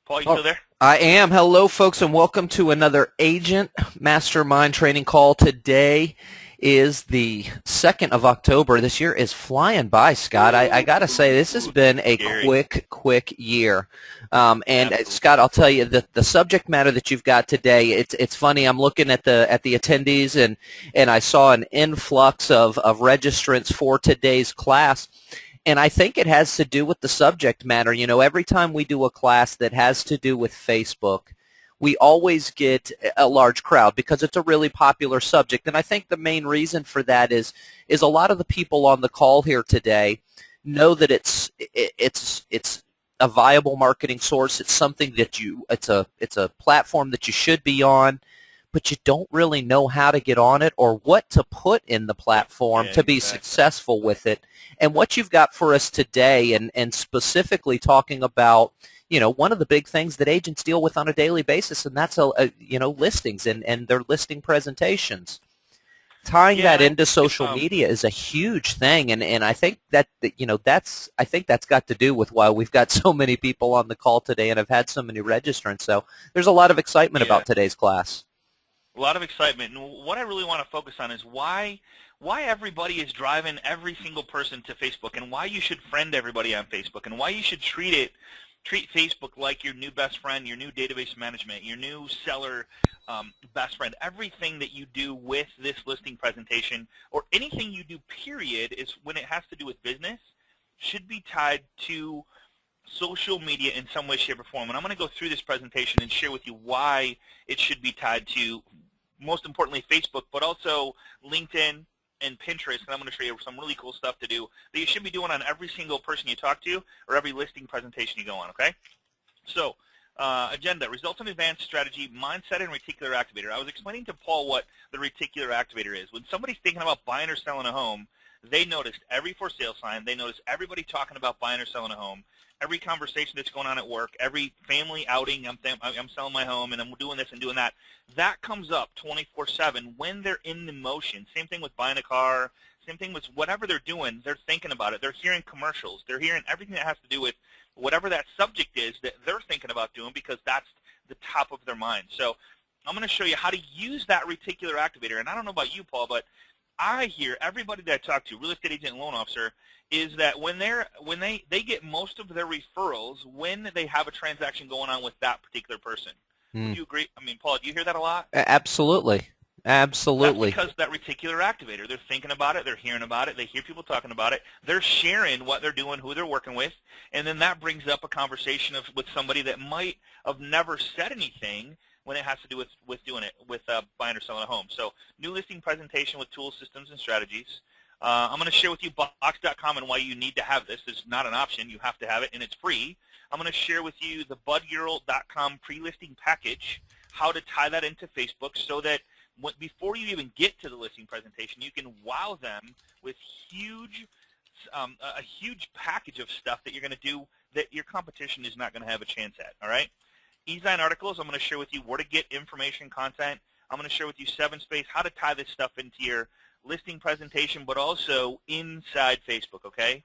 Paul, you Oh, still there? I am. Hello, folks, and welcome to another Agent Mastermind training call. Today is the 2nd of October. This year is flying by, Scott. I got to say, this has been a Scary. quick year. Absolutely. Scott, I'll tell you, the subject matter that you've got today, it's funny. I'm looking at the attendees, and I saw an influx of registrants for today's class. And I think it has to do with the subject matter. You know, every time we do a class that has to do with Facebook, we always get a large crowd because it's a really popular subject. And I think the main reason for that is a lot of the people on the call here today know that it's a viable marketing source. It's something that it's a platform that you should be on, but you don't really know how to get on it or what to put in the platform Yeah, to be exactly. successful with it. And what you've got for us today, and specifically talking about, you know, one of the big things that agents deal with on a daily basis, and that's listings and their listing presentations. Tying Yeah, that and I into think social media is a huge thing, and I think I think that's got to do with why we've got so many people on the call today and have had so many registrants. So there's a lot of excitement yeah, about today's class. a lot of excitement. And what I really want to focus on is why everybody is driving every single person to Facebook, and why you should friend everybody on Facebook, and why you should treat Facebook like your new best friend, your new database management, your new seller best friend. Everything that you do with this listing presentation, or anything you do, period, is when it has to do with business, should be tied to social media in some way, shape, or form. And I'm going to go through this presentation and share with you why it should be tied to, most importantly, Facebook, but also LinkedIn and Pinterest. And I'm going to show you some really cool stuff to do that you should be doing on every single person you talk to or every listing presentation you go on, okay? So, agenda, results in advanced strategy, mindset, and reticular activator. I was explaining to Paul what the reticular activator is. When somebody's thinking about buying or selling a home, they noticed every for sale sign. They notice everybody talking about buying or selling a home. Every conversation that's going on at work, every family outing, I'm selling my home and I'm doing this and doing that. That comes up 24/7 when they're in the motion. Same thing with buying a car. Same thing with whatever they're doing. They're thinking about it. They're hearing commercials. They're hearing everything that has to do with whatever that subject is that they're thinking about doing, because that's the top of their mind. So I'm going to show you how to use that reticular activator. And I don't know about you, Paul, but I hear everybody that I talk to, real estate agent and loan officer, is that when they get most of their referrals when they have a transaction going on with that particular person. Would Mm. you agree? I mean, Paul, do you hear that a lot? Absolutely. That's Absolutely. because that reticular activator, they're thinking about it, they're hearing about it, they hear people talking about it, they're sharing what they're doing, who they're working with, and then that brings up a conversation with somebody that might have never said anything when it has to do with doing it, with buying or selling a home. So, new listing presentation with tools, systems, and strategies. I'm going to share with you Box.com and why you need to have this. It's not an option. You have to have it, and it's free. I'm going to share with you the BudGirl.com pre-listing package, how to tie that into Facebook so that before you even get to the listing presentation, you can wow them with a huge package of stuff that you're going to do that your competition is not going to have a chance at, all right? eZine articles, I'm going to share with you where to get information, content. I'm going to share with you 7-Space, how to tie this stuff into your listing presentation, but also inside Facebook, okay?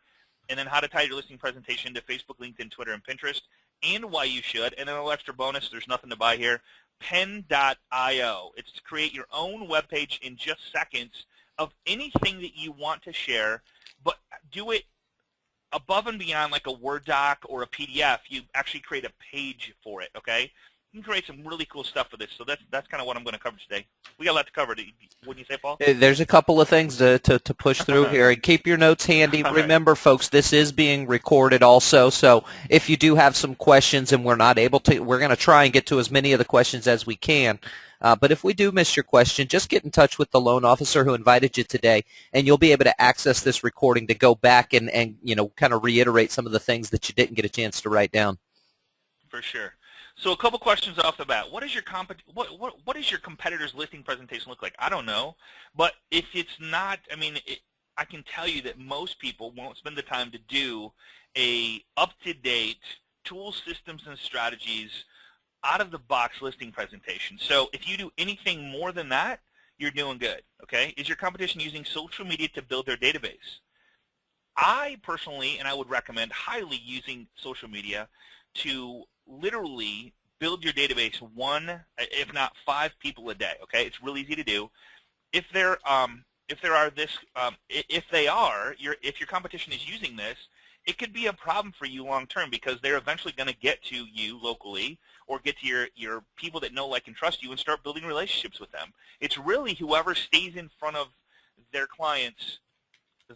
And then how to tie your listing presentation to Facebook, LinkedIn, Twitter, and Pinterest, and why you should. And then a little extra bonus, there's nothing to buy here, Pen.io. It's to create your own web page in just seconds of anything that you want to share, but do it above and beyond like a Word doc or a PDF. You actually create a page for it, okay? You can create some really cool stuff for this. So that's kind of what I'm going to cover today. We got a lot to cover. Wouldn't you say, Paul? There's a couple of things to push through here. And keep your notes handy. All right. Remember, folks, this is being recorded also. So if you do have some questions and we're not able to, we're going to try and get to as many of the questions as we can. But if we do miss your question, just get in touch with the loan officer who invited you today, and you'll be able to access this recording to go back and kind of reiterate some of the things that you didn't get a chance to write down. For sure. So a couple questions off the bat. What does your competitor's listing presentation look like? I don't know. But if it's not, I mean, I can tell you that most people won't spend the time to do a up-to-date tools, systems, and strategies out-of-the-box listing presentation. So if you do anything more than that, you're doing good, okay? Is your competition using social media to build their database? I personally, and I would recommend highly using social media to literally build your database one, if not 5 people a day. Okay, it's really easy to do. If your competition is using this, it could be a problem for you long term because they're eventually going to get to you locally or get to your people that know, like, and trust you and start building relationships with them. It's really whoever stays in front of their clients,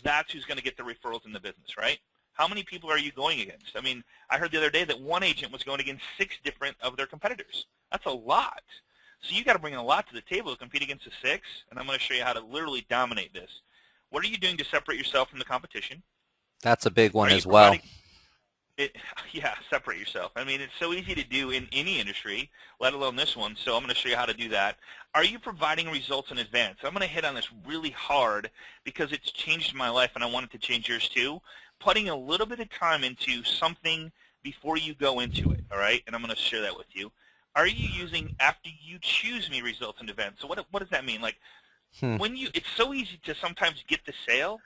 that's who's going to get the referrals in the business, right? How many people are you going against? I mean, I heard the other day that one agent was going against 6 different of their competitors. That's a lot. So you got to bring a lot to the table to compete against the 6, and I'm going to show you how to literally dominate this. What are you doing to separate yourself from the competition? That's a big one as well. Yeah, separate yourself. I mean, it's so easy to do in any industry, let alone this one, so I'm going to show you how to do that. Are you providing results in advance? I'm going to hit on this really hard because it's changed my life, and I want it to change yours too. Putting a little bit of time into something before you go into it, all right? And I'm going to share that with you. Are you using after you choose me results in advance? So what does that mean? Like, it's so easy to sometimes get the sale,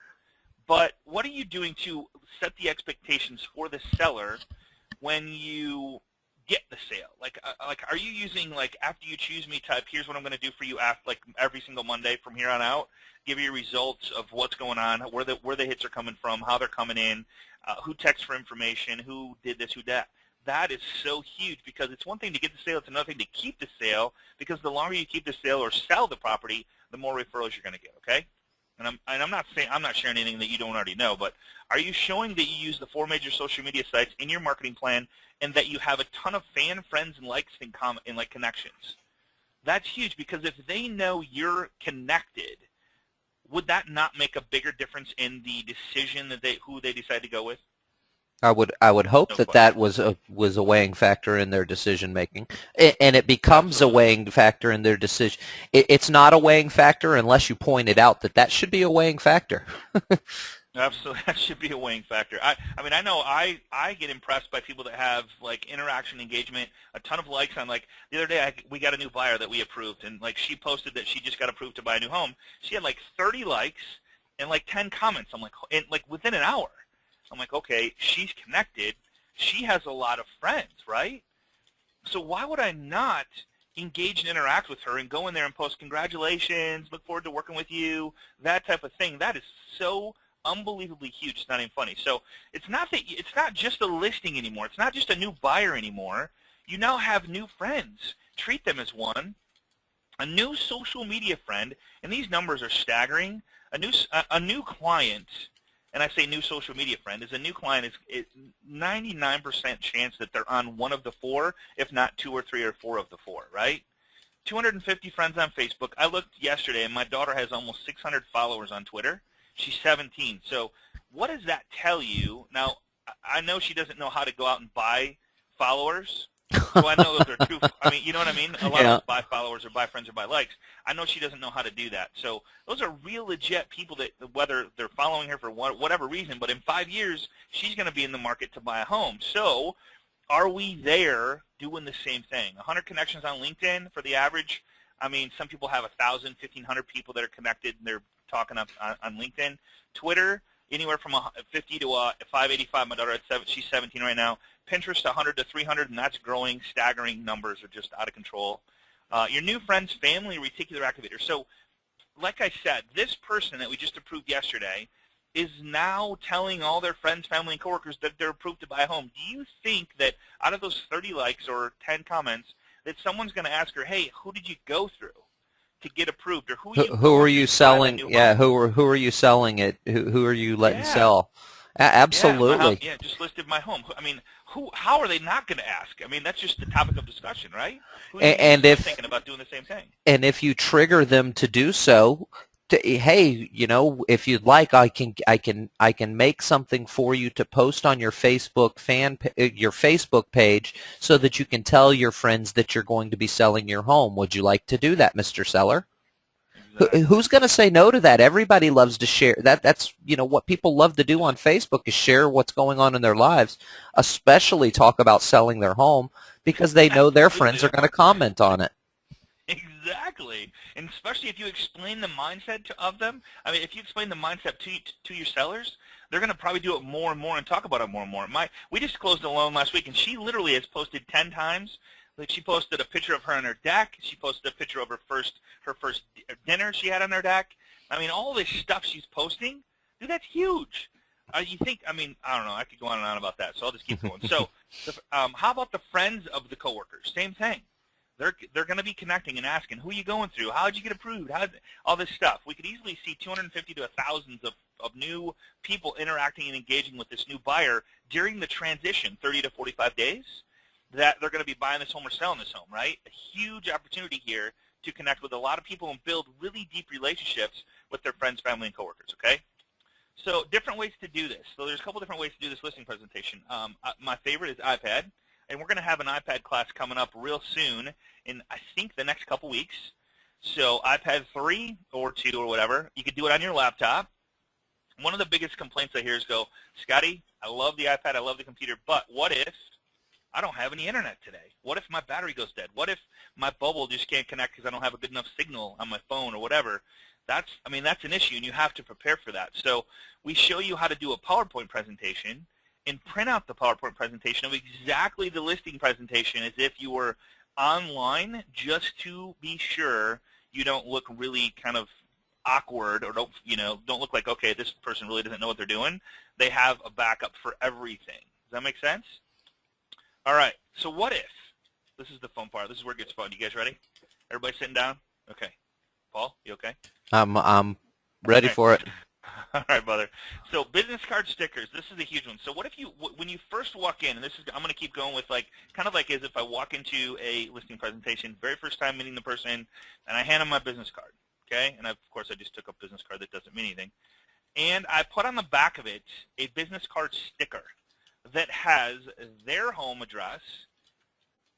but what are you doing to set the expectations for the seller when you get the sale? Like are you using, like, after you choose me type, here's what I'm going to do for you after, like, every single Monday from here on out, give you results of what's going on, where the hits are coming from, how they're coming in, who texts for information, who did this, who that. That is so huge because it's one thing to get the sale, it's another thing to keep the sale, because the longer you keep the sale or sell the property, the more referrals you're going to get, okay? And I'm not sharing anything that you don't already know, but are you showing that you use the 4 major social media sites in your marketing plan and that you have a ton of fan friends and likes and like connections? That's huge because if they know you're connected, would that not make a bigger difference in the decision that who they decide to go with? I would hope that was a weighing factor in their decision making, and it becomes a weighing factor in their decision. It's not a weighing factor unless you point it out that should be a weighing factor. Absolutely, that should be a weighing factor. I mean, I know I get impressed by people that have, like, interaction, engagement, a ton of likes on, like, the other day we got a new buyer that we approved, and, like, she posted that she just got approved to buy a new home. She had like 30 likes and like 10 comments. I'm like, and like within an hour. I'm like, okay, she's connected. She has a lot of friends, right? So why would I not engage and interact with her and go in there and post congratulations, look forward to working with you, that type of thing? That is so unbelievably huge. It's not even funny. So it's not just a listing anymore. It's not just a new buyer anymore. You now have new friends. Treat them as one. A new social media friend, and these numbers are staggering. A new client. And I say new social media friend, is a new client is 99% chance that they're on one of the 4, if not 2 or 3 or 4 of the 4, right? 250 friends on Facebook. I looked yesterday, and my daughter has almost 600 followers on Twitter. She's 17. So what does that tell you? Now, I know she doesn't know how to go out and buy followers. So I know those are true. I mean, you know what I mean? A lot of us buy followers or buy friends or buy likes. I know she doesn't know how to do that. So those are real legit people that, whether they're following her for whatever reason, but in 5 years, she's going to be in the market to buy a home. So are we there doing the same thing? 100 connections on LinkedIn for the average. I mean, some people have 1,000, 1,500 people that are connected, and they're talking on LinkedIn. Twitter, anywhere from 50 to 585. My daughter, she's 17 right now. Pinterest, 100 to 300, and that's growing. Staggering numbers are just out of control. Your new friends, family, reticular activator. So, like I said, this person that we just approved yesterday is now telling all their friends, family, and coworkers that they're approved to buy a home. Do you think that out of those 30 likes or 10 comments, that someone's going to ask her, hey, who did you go through to get approved, or who are you selling? Yeah, who are you selling it? Who are you letting sell? Absolutely. Yeah, just listed my home. I mean, how are they not going to ask? I mean, that's just the topic of discussion, right? And if thinking about doing the same thing. And if you trigger them to do so, hey, you know, if you'd like, I can make something for you to post on your Facebook page so that you can tell your friends that you're going to be selling your home. Would you like to do that, Mr. Seller? Exactly. Who's going to say no to that? Everybody loves to share. That's you know what people love to do on Facebook is share what's going on in their lives, especially talk about selling their home because they know their friends are going to comment on it. Exactly. And especially if you explain the mindset of them. I mean, if you explain the mindset to your sellers, they're going to probably do it more and more and talk about it more and more. We just closed a loan last week, and she literally has posted 10 times. Like, she posted a picture of her on her deck. She posted a picture of her first dinner she had on her deck. I mean, all this stuff she's posting, dude, that's huge. You think, I mean, I don't know. I could go on and on about that, so I'll just keep going. So how about the friends of the coworkers? Same thing. They're going to be connecting and asking, who are you going through? How did you get approved? All this stuff. We could easily see 250 to 1,000 of new people interacting and engaging with this new buyer during the transition, 30 to 45 days, that they're going to be buying this home or selling this home, right? A huge opportunity here to connect with a lot of people and build really deep relationships with their friends, family, and coworkers, okay? So different ways to do this. So there's a couple different ways to do this listing presentation. My favorite is iPad. And we're going to have an iPad class coming up real soon in, I think, the next couple weeks. So iPad 3 or 2 or whatever, you could do it on your laptop. One of the biggest complaints I hear is Scotty, I love the iPad, I love the computer, but what if I don't have any internet today? What if my battery goes dead? What if my bubble just can't connect because I don't have a good enough signal on my phone or whatever? That's an issue, and you have to prepare for that. So we show you how to do a PowerPoint presentation and print out the PowerPoint presentation of exactly the listing presentation as if you were online, just to be sure you don't look really kind of awkward or don't look like, okay, this person really doesn't know what they're doing. They have a backup for everything. Does that make sense? All right, so what if, this is the fun part. This is where it gets fun. You guys ready? Everybody sitting down? Okay. Paul, you okay? I'm ready for it. All right, brother. So business card stickers, this is a huge one. So what if when you first walk in, and I'm going to keep going with kind of like as if I walk into a listing presentation, very first time meeting the person, and I hand them my business card, okay? And of course, I just took a business card that doesn't mean anything. And I put on the back of it a business card sticker that has their home address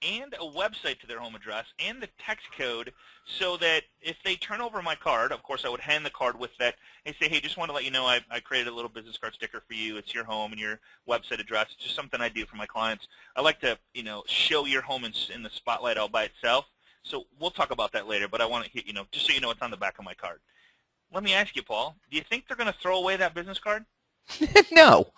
and a website to their home address and the text code, so that if they turn over my card, of course I would hand the card with that and say, hey, just want to let you know I created a little business card sticker for you. It's your home and your website address. It's just something I do for my clients. I like to, show your home in the spotlight all by itself. So we'll talk about that later, but I want to hit, just so you know it's on the back of my card. Let me ask you, Paul, do you think they're going to throw away that business card? No.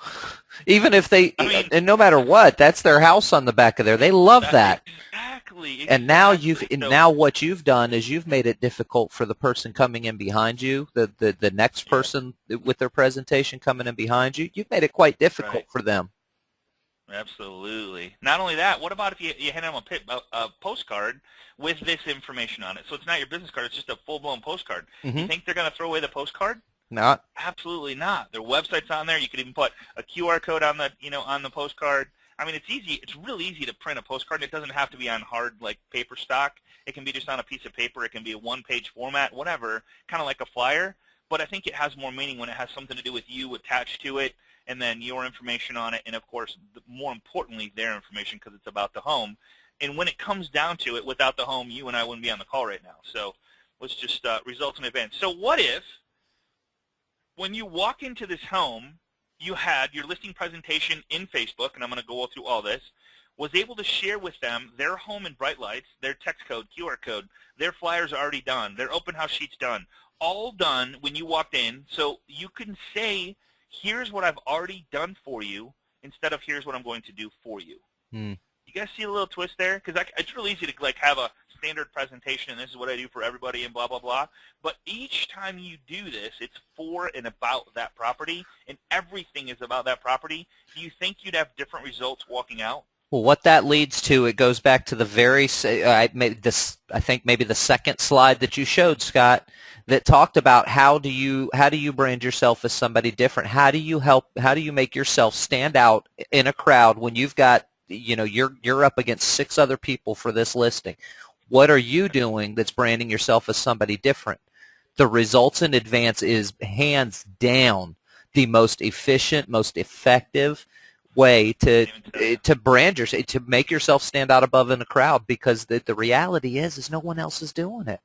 Even if they, and no matter what, that's their house on the back of there. They love that. Exactly. And now what you've done is you've made it difficult for the person coming in behind you, the next person with their presentation coming in behind you. You've made it quite difficult for them. Absolutely. Not only that, what about if you hand them a postcard with this information on it? So it's not your business card, it's just a full-blown postcard. Mm-hmm. You think they're going to throw away the postcard? Not. Absolutely not. Their website's on there. You could even put a QR code on the, on the postcard. I mean, it's easy. It's really easy to print a postcard. It doesn't have to be on hard, paper stock. It can be just on a piece of paper. It can be a one-page format, whatever, kind of like a flyer. But I think it has more meaning when it has something to do with you attached to it, and then your information on it, and, of course, more importantly, their information, because it's about the home. And when it comes down to it, without the home, you and I wouldn't be on the call right now. So let's just results in advance. So what if, when you walk into this home, you had your listing presentation in Facebook, and I'm going to go through all this, was able to share with them their home in bright lights, their text code, QR code, their flyers are already done, their open house sheets done, all done when you walked in. So you can say, here's what I've already done for you, instead of here's what I'm going to do for you. You guys see a little twist there? Because it's really easy to have a standard presentation, and this is what I do for everybody, and blah, blah, blah. But each time you do this, it's for and about that property, and everything is about that property. Do you think you'd have different results walking out? Well, what that leads to, it goes back to the I think maybe the second slide that you showed, Scott, that talked about how do you brand yourself as somebody different? How do you make yourself stand out in a crowd when you've got, you're up against 6 other people for this listing? What are you doing that's branding yourself as somebody different? The results in advance is hands down the most efficient, most effective way to brand yourself, to make yourself stand out above in a crowd, because the reality is no one else is doing it.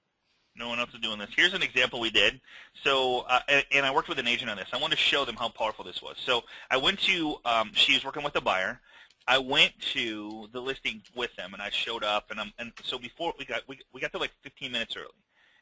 No one else is doing this. Here's an example we did. So, and I worked with an agent on this. I wanted to show them how powerful this was. So I went to, she was working with a buyer. I went to the listing with them, and I showed up, and so before we got there 15 minutes early,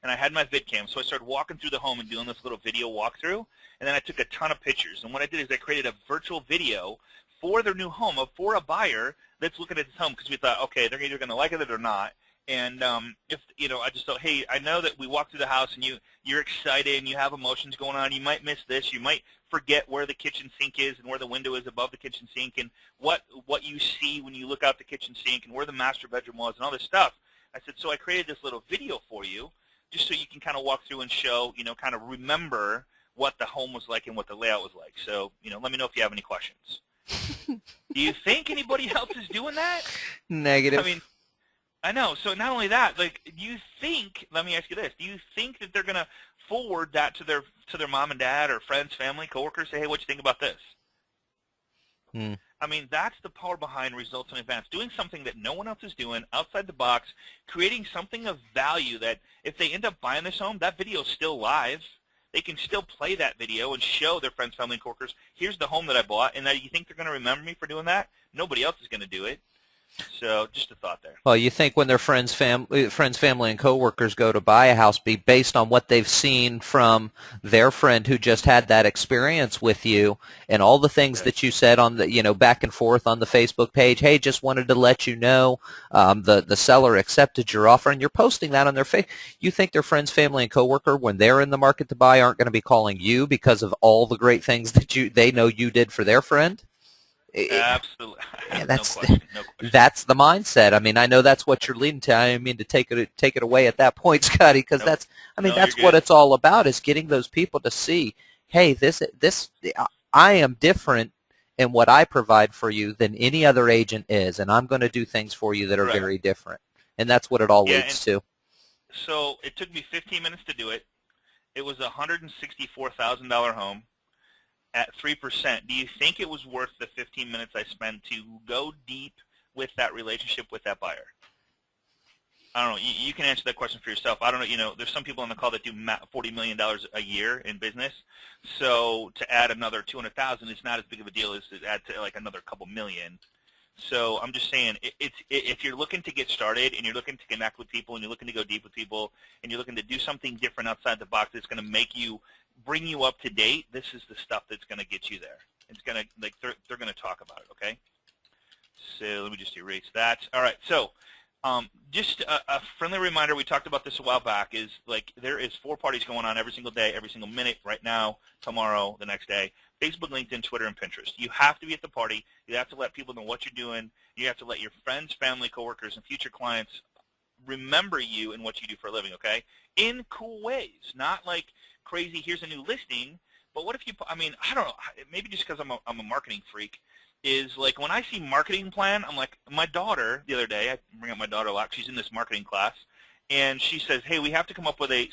and I had my VidCam, so I started walking through the home and doing this little video walkthrough, and then I took a ton of pictures. And what I did is I created a virtual video for their new home, for a buyer that's looking at this home, because we thought, okay, they're either going to like it or not. And if I just thought, hey, I know that we walked through the house and you're excited and you have emotions going on. You might miss this. You might forget where the kitchen sink is and where the window is above the kitchen sink and what you see when you look out the kitchen sink and where the master bedroom was and all this stuff. I said, so I created this little video for you just so you can kind of walk through and show, kind of remember what the home was like and what the layout was like. So, let me know if you have any questions. Do you think anybody else is doing that? Negative. I mean, I know. So not only that, like, do you think? Let me ask you this: do you think that they're going to forward that to their mom and dad or friends, family, coworkers? Say, hey, what you think about this? I mean, that's the power behind results in advance. Doing something that no one else is doing, outside the box, creating something of value that if they end up buying this home, that video is still live. They can still play that video and show their friends, family, and coworkers, here's the home that I bought, and that you think they're going to remember me for doing that? Nobody else is going to do it. So just a thought there. Well, you think when their friends, family, and coworkers go to buy a house, be based on what they've seen from their friend who just had that experience with you, and all the things that you said on the, back and forth on the Facebook page. Hey, just wanted to let you know the seller accepted your offer, and you're posting that on their face. You think their friends, family, and coworker, when they're in the market to buy, aren't going to be calling you because of all the great things that they know you did for their friend? Absolutely. Yeah, no question. That's the mindset. I mean, I know that's what you're leading to. I didn't mean to take it away at that point, Scotty, because that's what it's all about, is getting those people to see, hey, this I am different in what I provide for you than any other agent is, and I'm going to do things for you that are very different. And that's what it all leads to. So it took me 15 minutes to do it. It was a $164,000 home. At 3%, do you think it was worth the 15 minutes I spent to go deep with that relationship with that buyer? I don't know. You can answer that question for yourself. I don't know. There's some people on the call that do $40 million a year in business. So to add another $200,000 is not as big of a deal as to add to like another couple million. So I'm just saying, if you're looking to get started and you're looking to connect with people and you're looking to go deep with people and you're looking to do something different outside the box that's going to bring you up to date, this is the stuff that's going to get you there. It's going to, they're going to talk about it, okay? So let me just erase that. All right, so just a friendly reminder, we talked about this a while back, is there is 4 parties going on every single day, every single minute, right now, tomorrow, the next day. Facebook, LinkedIn, Twitter, and Pinterest. You have to be at the party. You have to let people know what you're doing. You have to let your friends, family, coworkers, and future clients remember you and what you do for a living, okay? In cool ways, not like crazy, here's a new listing, but what if you, I don't know, maybe just because I'm a marketing freak, is like when I see marketing plan, I'm like, my daughter, the other day, I bring up my daughter a lot, she's in this marketing class, and she says, hey, we have to come up with a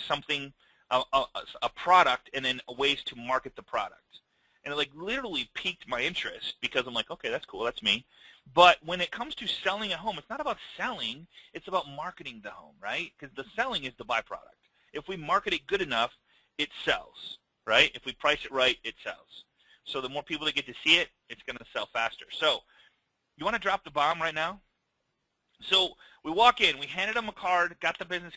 product and then ways to market the product. And it literally piqued my interest because I'm like, okay, that's cool, that's me. But when it comes to selling a home, it's not about selling, it's about marketing the home, right? Because the selling is the byproduct. If we market it good enough, it sells, right? If we price it right, it sells. So the more people that get to see it, it's going to sell faster. So you want to drop the bomb right now? So we walk in, we handed them a card, got the business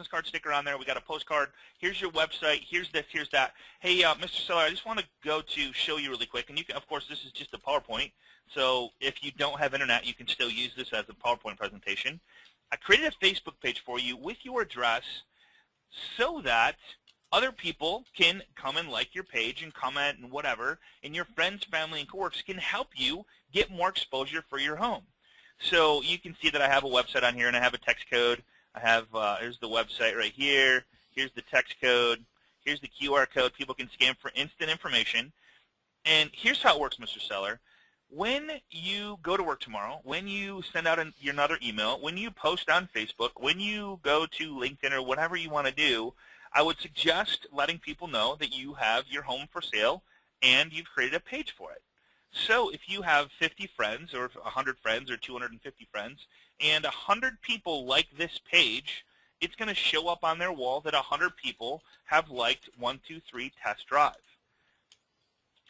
card sticker on there, we got a postcard, here's your website, here's this, here's that. Hey, Mr. Seller, I just want to show you really quick, and you can, of course, this is just a PowerPoint, so if you don't have internet, you can still use this as a PowerPoint presentation. I created a Facebook page for you with your address so that other people can come and like your page and comment and whatever, and your friends, family, and coworkers can help you get more exposure for your home. So you can see that I have a website on here, and I have a text code. I have, here's the website right here. Here's the text code. Here's the QR code. People can scan for instant information. And here's how it works, Mr. Seller. When you go to work tomorrow, when you send out another email, when you post on Facebook, when you go to LinkedIn or whatever you want to do, I would suggest letting people know that you have your home for sale and you've created a page for it. So if you have 50 friends or 100 friends or 250 friends and 100 people like this page, it's going to show up on their wall that 100 people have liked 1, 2, 3 test drive.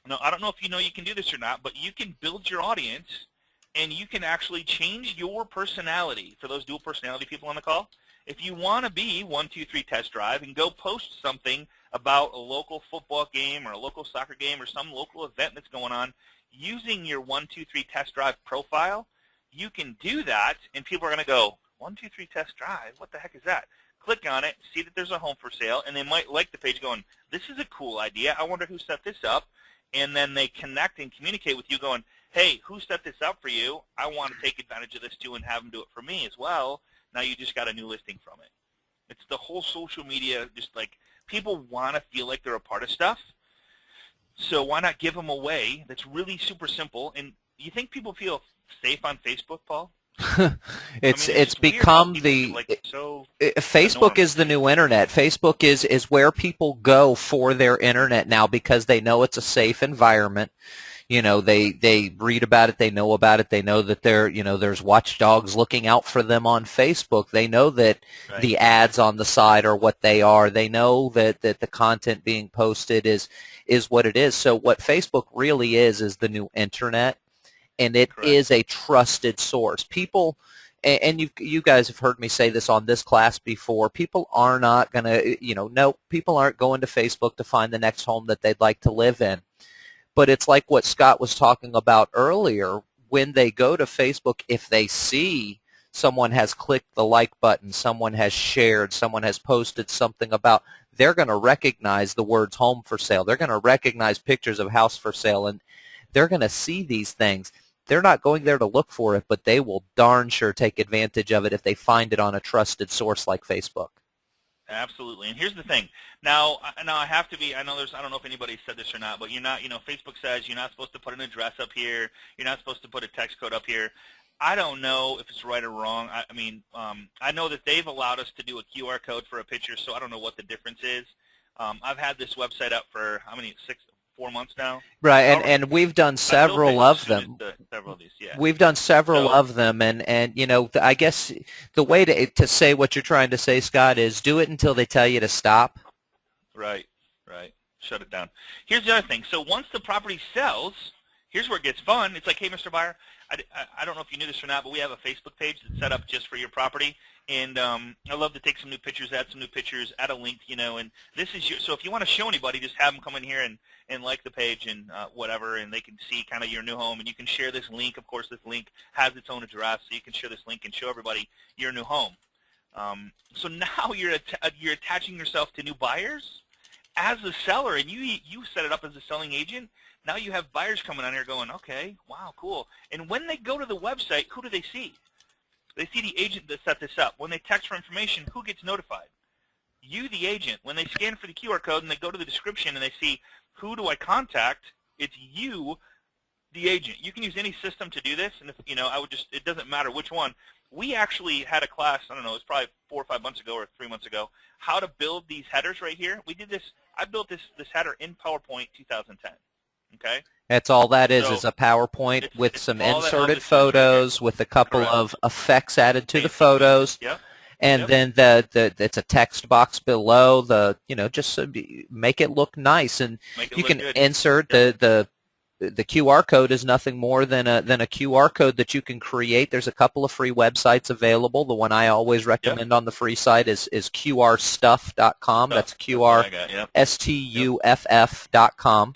Now, I don't know if you know you can do this or not, but you can build your audience and you can actually change your personality for those dual personality people on the call. If you want to be 123 Test Drive and go post something about a local football game or a local soccer game or some local event that's going on using your 123 Test Drive profile, you can do that, and people are going to go, 123 Test Drive, what the heck is that? Click on it, see that there's a home for sale, and they might like the page going, this is a cool idea. I wonder who set this up. And then they connect and communicate with you going, hey, who set this up for you? I want to take advantage of this too and have them do it for me as well. Now you just got a new listing from it. It's the whole social media, just like people want to feel like they're a part of stuff. So why not give them a way that's really super simple? And you think people feel safe on Facebook, Paul? It's become the Facebook is the new internet. Facebook is where people go for their internet now because they know it's a safe environment. You know, they read about it, they know about it, they know that there's watchdogs looking out for them on Facebook. They know that the ads on the side are what they are. They know that the content being posted is what it is. So what Facebook really is the new internet. And it is a trusted source. People, and you guys have heard me say this on this class before, people are not going to, people aren't going to Facebook to find the next home that they'd like to live in. But it's like what Scott was talking about earlier. When they go to Facebook, if they see someone has clicked the like button, someone has shared, someone has posted something about, they're going to recognize the words home for sale. They're going to recognize pictures of house for sale, and they're going to see these things. They're not going there to look for it, but they will darn sure take advantage of it if they find it on a trusted source like Facebook. Absolutely. And here's the thing. Now I have to be, I don't know if anybody said this or not, but you're not, Facebook says you're not supposed to put an address up here. You're not supposed to put a text code up here. I don't know if it's right or wrong. I know that they've allowed us to do a QR code for a picture, so I don't know what the difference is. I've had this website up for, 4 months now. Right, and we've done several of them. Several of these, yeah. We've done several of them, and I guess the way to say what you're trying to say, Scott, is do it until they tell you to stop. Right. Shut it down. Here's the other thing. So once the property sells, here's where it gets fun. It's like, hey, Mr. Buyer, I don't know if you knew this or not, but we have a Facebook page that's set up just for your property. And I love to take some new pictures, add some new pictures, add a link, and this is so if you want to show anybody, just have them come in here and like the page and whatever, and they can see kind of your new home. And you can share this link. Of course, this link has its own address, so you can share this link and show everybody your new home. So now you're attaching yourself to new buyers as a seller, and you set it up as a selling agent. Now you have buyers coming on here going, okay, wow, cool. And when they go to the website, who do they see? They see the agent that set this up. When they text for information, who gets notified? You, the agent. When they scan for the QR code and they go to the description and they see, who do I contact? It's you, the agent. You can use any system to do this, and if, it doesn't matter which one. We actually had a class, I don't know, it was probably 4 or 5 months ago or 3 months ago, how to build these headers right here. We did this. I built this header in PowerPoint 2010. Okay. That's all that is a PowerPoint with some inserted photos, with a couple of effects added to the photos. Yep. And then it's a text box below just make it look nice, and you can insert the QR code is nothing more than a QR code that you can create. There's a couple of free websites available. The one I always recommend on the free site is qrstuff.com. That's qrstuff.com.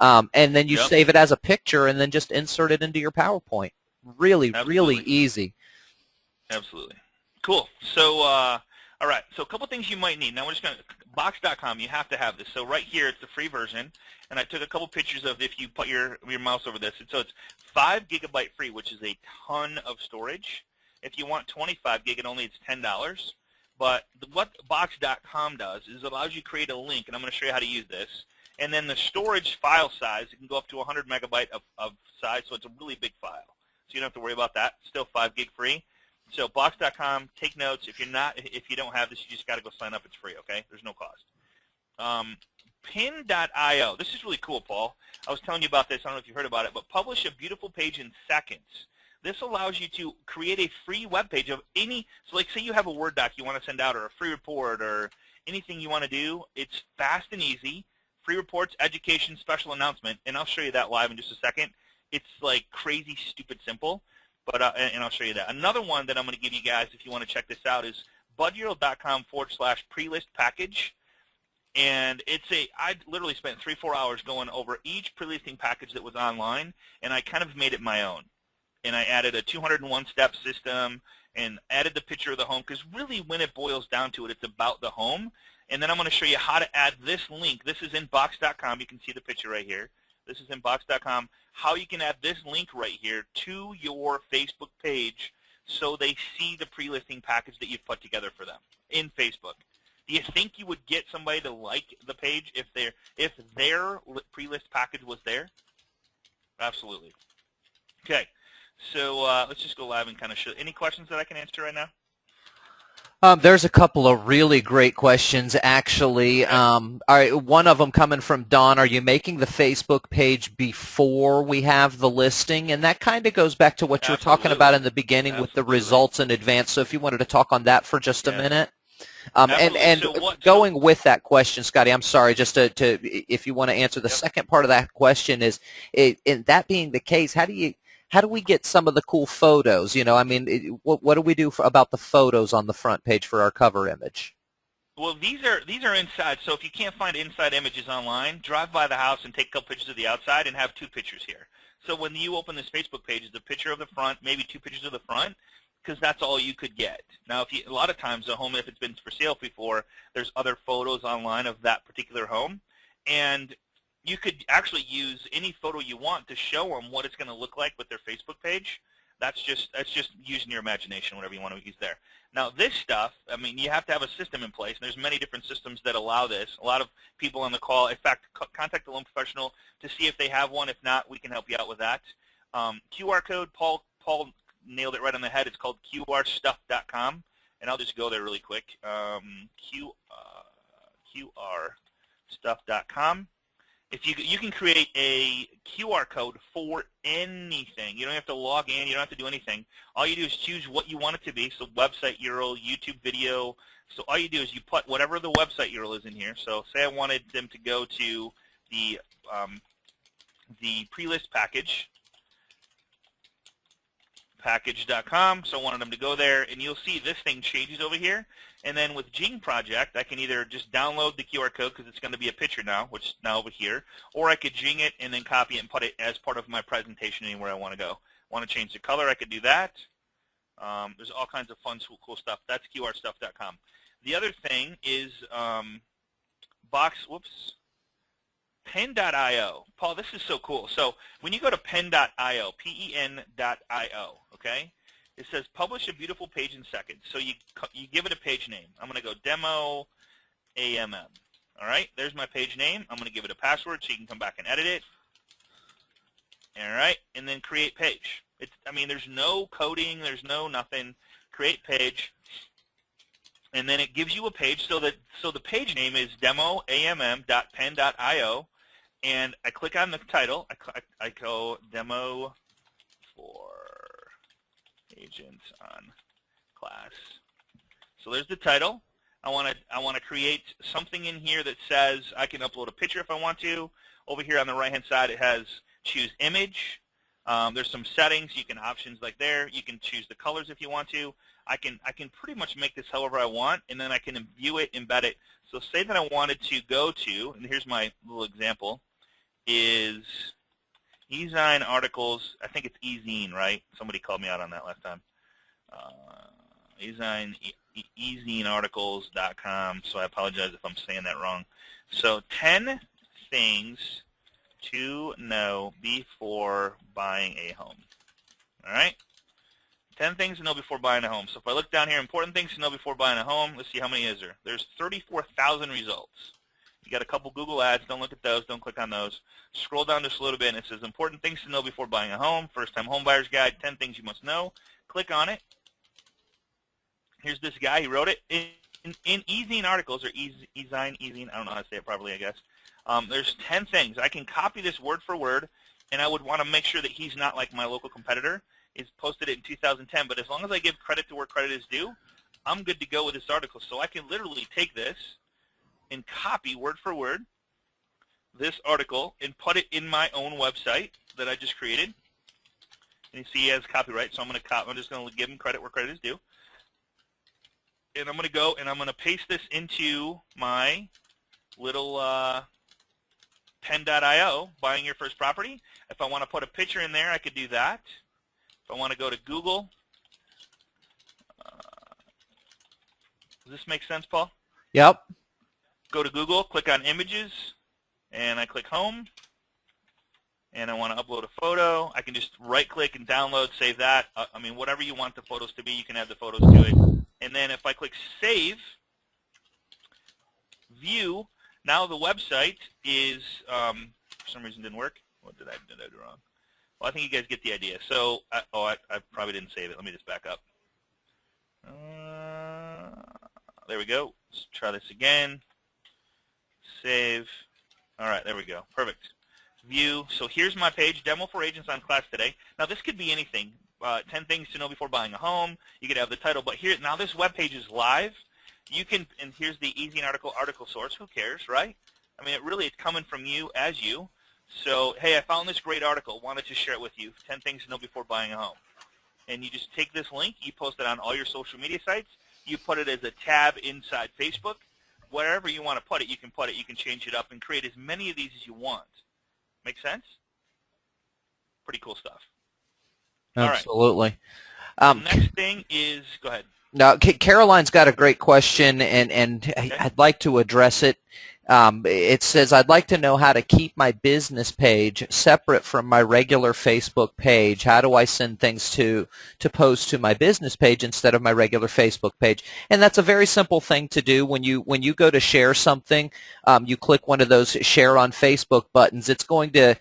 And then you save it as a picture and then just insert it into your PowerPoint. Really easy. Absolutely. Cool. So, all right. So a couple things you might need. Now we're just going to, box.com, you have to have this. So right here, it's the free version. And I took a couple pictures of if you put your mouse over this. So it's 5 gigabyte free, which is a ton of storage. If you want 25 gig, it's $10. But what box.com does is it allows you to create a link, and I'm going to show you how to use this. And then the storage file size, it can go up to 100 megabyte of size, so it's a really big file. So you don't have to worry about that. Still 5 gig free. So box.com, take notes. If you don't have this, you just got to go sign up. It's free, okay? There's no cost. Pin.io. This is really cool, Paul. I was telling you about this. I don't know if you heard about it, but publish a beautiful page in seconds. This allows you to create a free web page of any. So like say you have a Word doc you want to send out, or a free report, or anything you want to do. It's fast and easy. Free reports, education, special announcement, and I'll show you that live in just a second. It's like crazy, stupid simple, but and I'll show you that. Another one that I'm going to give you guys if you want to check this out is budyurl.com/pre-list package. And I literally spent 3-4 hours going over each pre-listing package that was online, and I kind of made it my own. And I added a 201-step system and added the picture of the home, because really when it boils down to it, it's about the home. And then I'm going to show you how to add this link. This is in Box.com. You can see the picture right here. This is in Box.com. How you can add this link right here to your Facebook page so they see the pre-listing package that you've put together for them in Facebook. Do you think you would get somebody to like the page if their pre-list package was there? Absolutely. Okay, so let's just go live and kind of show. Any questions that I can answer right now? There's a couple of really great questions, actually. Okay. All right, one of them coming from Don. Are you making the Facebook page before we have the listing? And that kind of goes back to what you were talking about in the beginning with the results in advance. So if you wanted to talk on that for just a minute. And going with that question, Scotty, I'm sorry, just to if you want to answer the second part of that question is, in that being the case, how do we get some of the cool photos? You know, I mean, what do we do about the photos on the front page for our cover image? Well, these are inside. So if you can't find inside images online, drive by the house and take a couple pictures of the outside and have 2 pictures here. So when you open this Facebook page, it's a picture of the front, maybe 2 pictures of the front, because that's all you could get. Now, a lot of times a home, if it's been for sale before, there's other photos online of that particular home, and you could actually use any photo you want to show them what it's going to look like with their Facebook page. That's just using your imagination, whatever you want to use there. Now, this stuff, I mean, you have to have a system in place, and there's many different systems that allow this. A lot of people on the call, in fact, contact the loan professional to see if they have one. If not, we can help you out with that. QR code, Paul nailed it right on the head. It's called QRstuff.com, and I'll just go there really quick. QRstuff.com. If you can create a QR code for anything. You don't have to log in. You don't have to do anything. All you do is choose what you want it to be. So website URL, YouTube video. So all you do is you put whatever the website URL is in here. So say I wanted them to go to the pre-list package.com, so I wanted them to go there, and you'll see this thing changes over here. And then with Jing Project, I can either just download the QR code because it's going to be a picture now, which is now over here, or I could Jing it and then copy it and put it as part of my presentation anywhere I want to go. Want to change the color, I could do that. There's all kinds of fun, cool stuff. That's QRstuff.com. The other thing is Pen.io. Paul, this is so cool. So when you go to Pen.io, Pen.io, okay, it says publish a beautiful page in seconds. So you give it a page name. I'm going to go Demo AMM. All right, there's my page name. I'm going to give it a password so you can come back and edit it. All right, and then create page. I mean, there's no coding. There's no nothing. Create page. And then it gives you a page. So the page name is demoamm.pen.io. And I click on the title. I go Demo for Agents on Class. So there's the title. I want to create something in here that says I can upload a picture if I want to. Over here on the right-hand side, it has choose image. There's some settings. You can options like there. You can choose the colors if you want to. I can pretty much make this however I want, and then I can view it, embed it. So say that I wanted to go to, and here's my little example, is eZine articles. I think it's eZine, right? Somebody called me out on that last time. eZinearticles.com, so I apologize if I'm saying that wrong. So 10 things to know before buying a home. All right? 10 things to know before buying a home. So if I look down here, important things to know before buying a home, let's see how many is there. There's 34,000 results. You got a couple Google ads. Don't look at those. Don't click on those. Scroll down just a little bit, and it says important things to know before buying a home, first-time home buyer's guide, 10 things you must know. Click on it. Here's this guy. He wrote it in eZine articles, or eZine, I don't know how to say it properly, I guess. There's 10 things. I can copy this word for word, and I would want to make sure that he's not like my local competitor. He's posted it in 2010, but as long as I give credit to where credit is due, I'm good to go with this article. So I can literally take this and copy word for word this article and put it in my own website that I just created. And you see he has copyright, so I'm just going to give him credit where credit is due. and I'm going to go and I'm going to paste this into my little pen.io, buying your first property. If I want to put a picture in there, I could do that. If I want to go to Google, does this make sense, Paul? Yep. Go to Google, click on images, and I click home. And I want to upload a photo. I can just right-click and download, save that. I mean, whatever you want the photos to be, you can add the photos to it. And then if I click Save, View, now the website is, for some reason didn't work. What did I do wrong? Well, I think you guys get the idea. So, I probably didn't save it. Let me just back up. There we go. Let's try this again. Save. All right, there we go. Perfect. View. So here's my page, Demo for Agents on Class Today. Now this could be anything. 10 things to know before buying a home. You could have the title, but here now this web page is live. You can, and here's the easy article source. Who cares, right? I mean, it's coming from you as you. So hey, I found this great article. Wanted to share it with you. 10 things to know before buying a home. And you just take this link. You post it on all your social media sites. You put it as a tab inside Facebook. Wherever you want to put it, you can put it. You can change it up and create as many of these as you want. Make sense? Pretty cool stuff. Absolutely. All right. Next thing is, go ahead. Now, Caroline's got a great question, and okay. I'd like to address it. It says, I'd like to know how to keep my business page separate from my regular Facebook page. How do I send things to post to my business page instead of my regular Facebook page? And that's a very simple thing to do. When you go to share something, you click one of those share on Facebook buttons. It's going to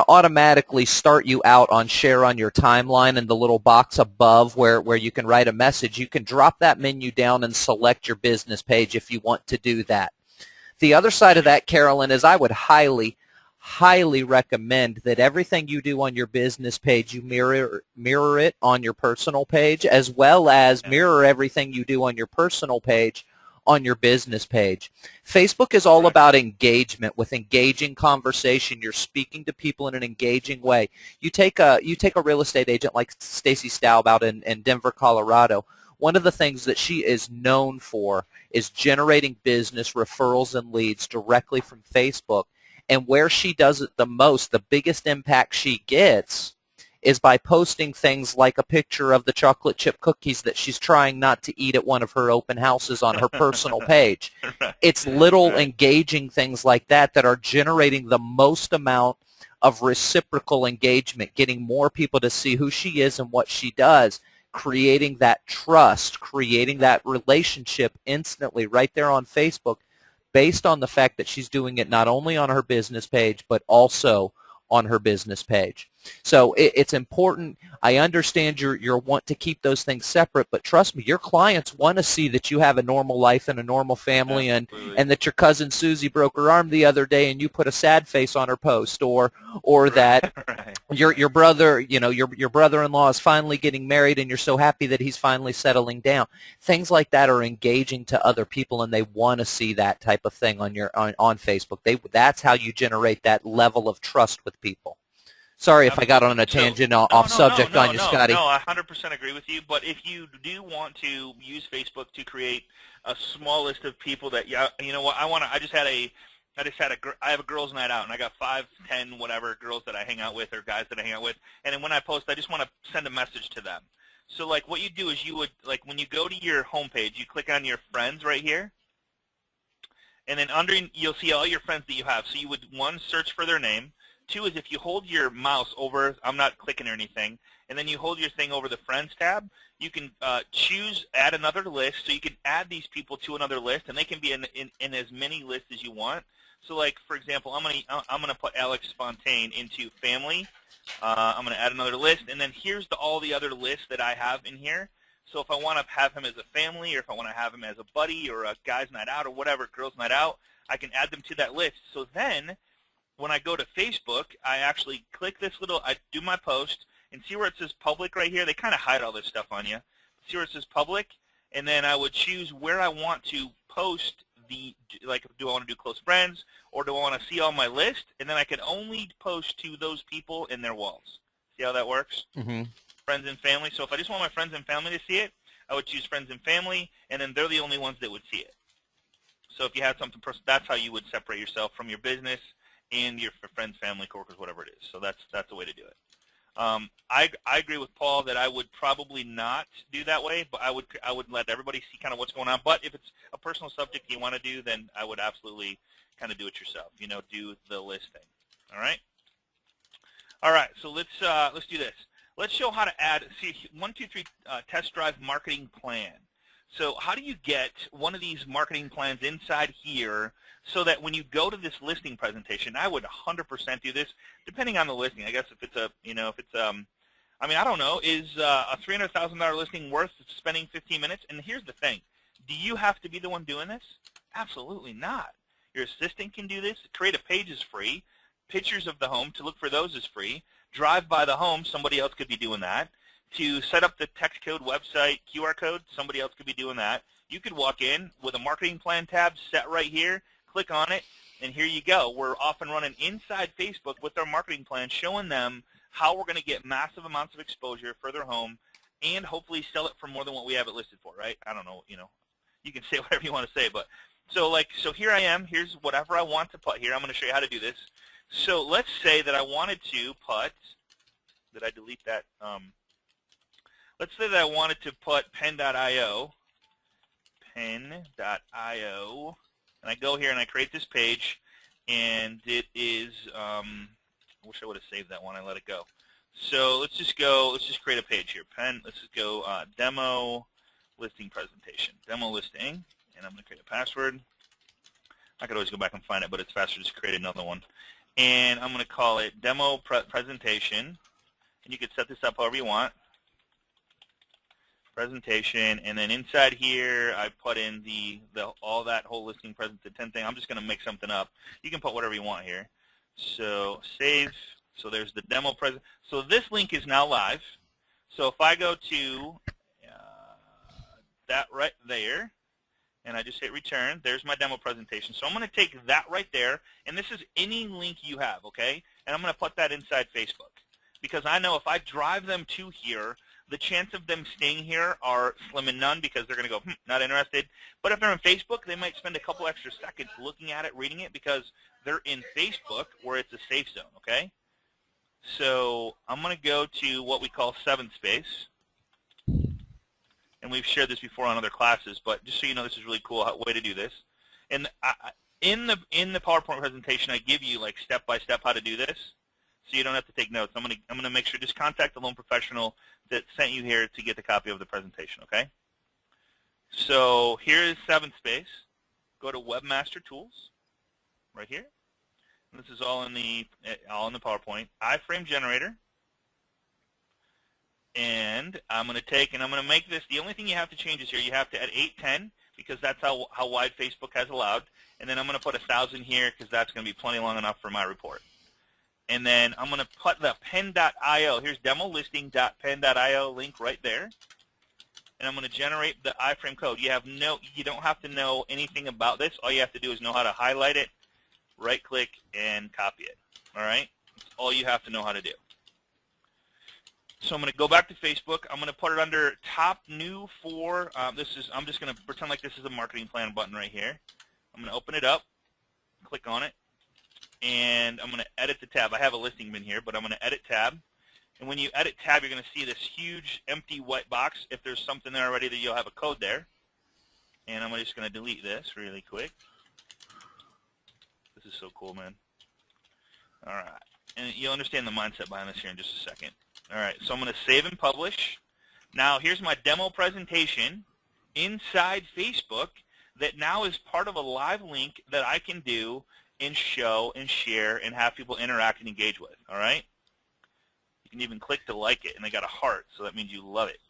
automatically start you out on share on your timeline, and the little box above where you can write a message. You can drop that menu down and select your business page if you want to do that. The other side of that, Carolyn, is I would highly, highly recommend that everything you do on your business page, you mirror it on your personal page, as well as mirror everything you do on your personal page on your business page. Facebook is all about engagement, with engaging conversation. You're speaking to people in an engaging way. You take a real estate agent like Stacy Staub out in Denver, Colorado. One of the things that she is known for is generating business referrals and leads directly from Facebook. And where she does it the most, the biggest impact she gets, is by posting things like a picture of the chocolate chip cookies that she's trying not to eat at one of her open houses on her personal page. It's little engaging things like that that are generating the most amount of reciprocal engagement, getting more people to see who she is and what she does, creating that trust, creating that relationship instantly right there on Facebook, based on the fact that she's doing it not only on her business page but also on her business page. So it's important. I understand your want to keep those things separate, but trust me, your clients want to see that you have a normal life and a normal family, and that your cousin Susie broke her arm the other day and you put a sad face on her post, or that your brother, your brother-in-law is finally getting married and you're so happy that he's finally settling down. Things like that are engaging to other people, and they want to see that type of thing on Facebook. That's how you generate that level of trust with people. Sorry if I got on a tangent off subject on you, Scotty. No, I 100% agree with you. But if you do want to use Facebook to create a small list of people that, you know what, I have a girls' night out, and I got 5, 10, whatever girls that I hang out with or guys that I hang out with, and then when I post, I just want to send a message to them. So like what you do is you would, like when you go to your homepage, you click on your friends right here, and then under you'll see all your friends that you have. So you would, one, search for their name. 2 is if you hold your mouse over, I'm not clicking or anything, and then you hold your thing over the Friends tab, you can choose Add Another List, so you can add these people to another list, and they can be in as many lists as you want. So like, for example, I'm gonna put Alex Fontaine into Family. I'm gonna add another list, and then here's all the other lists that I have in here. So if I want to have him as a family, or if I want to have him as a buddy, or a guy's night out, or whatever, girls' night out, I can add them to that list. So then, when I go to Facebook, I actually click this I do my post, and see where it says public right here? They kind of hide all this stuff on you. See where it says public? And then I would choose where I want to post like, do I want to do close friends, or do I want to see all my list? And then I can only post to those people in their walls. See how that works? Mm-hmm. Friends and family. So if I just want my friends and family to see it, I would choose friends and family, and then they're the only ones that would see it. So if you had something personal, that's how you would separate yourself from your business and your friends, family, coworkers, whatever it is. So that's the way to do it. I agree with Paul that I would probably not do that way, but I would let everybody see kind of what's going on. But if it's a personal subject you want to do, then I would absolutely kind of do it yourself. You know, do the listing. All right. All right. So let's do this. Let's show how to add. See, 1, 2, 3 test drive marketing plan. So how do you get one of these marketing plans inside here so that when you go to this listing presentation, I would 100% do this, depending on the listing. I guess if it's a, you know, if it's, I mean, I don't know, is a $300,000 listing worth spending 15 minutes? And here's the thing. Do you have to be the one doing this? Absolutely not. Your assistant can do this. Create a page is free. Pictures of the home, to look for those is free. Drive by the home, somebody else could be doing that. To set up the text code, website, QR code, somebody else could be doing that. You could walk in with a marketing plan tab set right here, click on it, and here you go. We're off and running inside Facebook with our marketing plan, showing them how we're going to get massive amounts of exposure for their home and hopefully sell it for more than what we have it listed for, right? I don't know, you know, you can say whatever you want to say, but so here I am. Here's whatever I want to put here. I'm going to show you how to do this. So let's say that I wanted to put, did I delete that? Let's say that I wanted to put pen.io, and I go here and I create this page, and it is, I wish I would have saved that one. I let it go. So let's just create a page here. Let's just go demo listing presentation, demo listing, and I'm going to create a password. I could always go back and find it, but it's faster just to create another one. And I'm going to call it demo presentation, and you could set this up however you want. Presentation, and then inside here I put in all that whole listing present the 10 thing. I'm just going to make something up. You can put whatever you want here. So save. So there's the demo present. So this link is now live. So if I go to that right there, and I just hit return, there's my demo presentation. So I'm going to take that right there, and this is any link you have, okay? And I'm going to put that inside Facebook, because I know if I drive them to here, the chance of them staying here are slim and none, because they're going to go, not interested. But if they're in Facebook, they might spend a couple extra seconds looking at it, reading it, because they're in Facebook where it's a safe zone, okay? So I'm going to go to what we call 7th space. And we've shared this before on other classes, but just so you know, this is really cool way to do this. And in the PowerPoint presentation, I give you like step-by-step how to do this, so you don't have to take notes. I'm gonna make sure, just contact the loan professional that sent you here to get the copy of the presentation, okay? So here is 7th space. Go to Webmaster Tools, right here. And this is all in the PowerPoint. Iframe Generator. And I'm going to take, and I'm going to make this, the only thing you have to change is here, you have to add 810, because that's how wide Facebook has allowed. And then I'm going to put 1,000 here, because that's going to be plenty long enough for my report. And then I'm going to put the pen.io, here's demolisting.pen.io link right there. And I'm going to generate the iframe code. You don't have to know anything about this. All you have to do is know how to highlight it, right click, and copy it. All right? That's all you have to know how to do. So I'm going to go back to Facebook. I'm going to put it under top new for, I'm just going to pretend like this is a marketing plan button right here. I'm going to open it up, click on it, and I'm going to edit the tab. I have a listing bin here, but I'm going to edit tab. And when you edit tab, you're going to see this huge empty white box. If there's something there already, then you'll have a code there. And I'm just going to delete this really quick. This is so cool, man. All right. And you'll understand the mindset behind this here in just a second. All right, so I'm going to save and publish. Now, here's my demo presentation inside Facebook that now is part of a live link that I can do and show and share and have people interact and engage with, all right? You can even click to like it, and they got a heart, so that means you love it.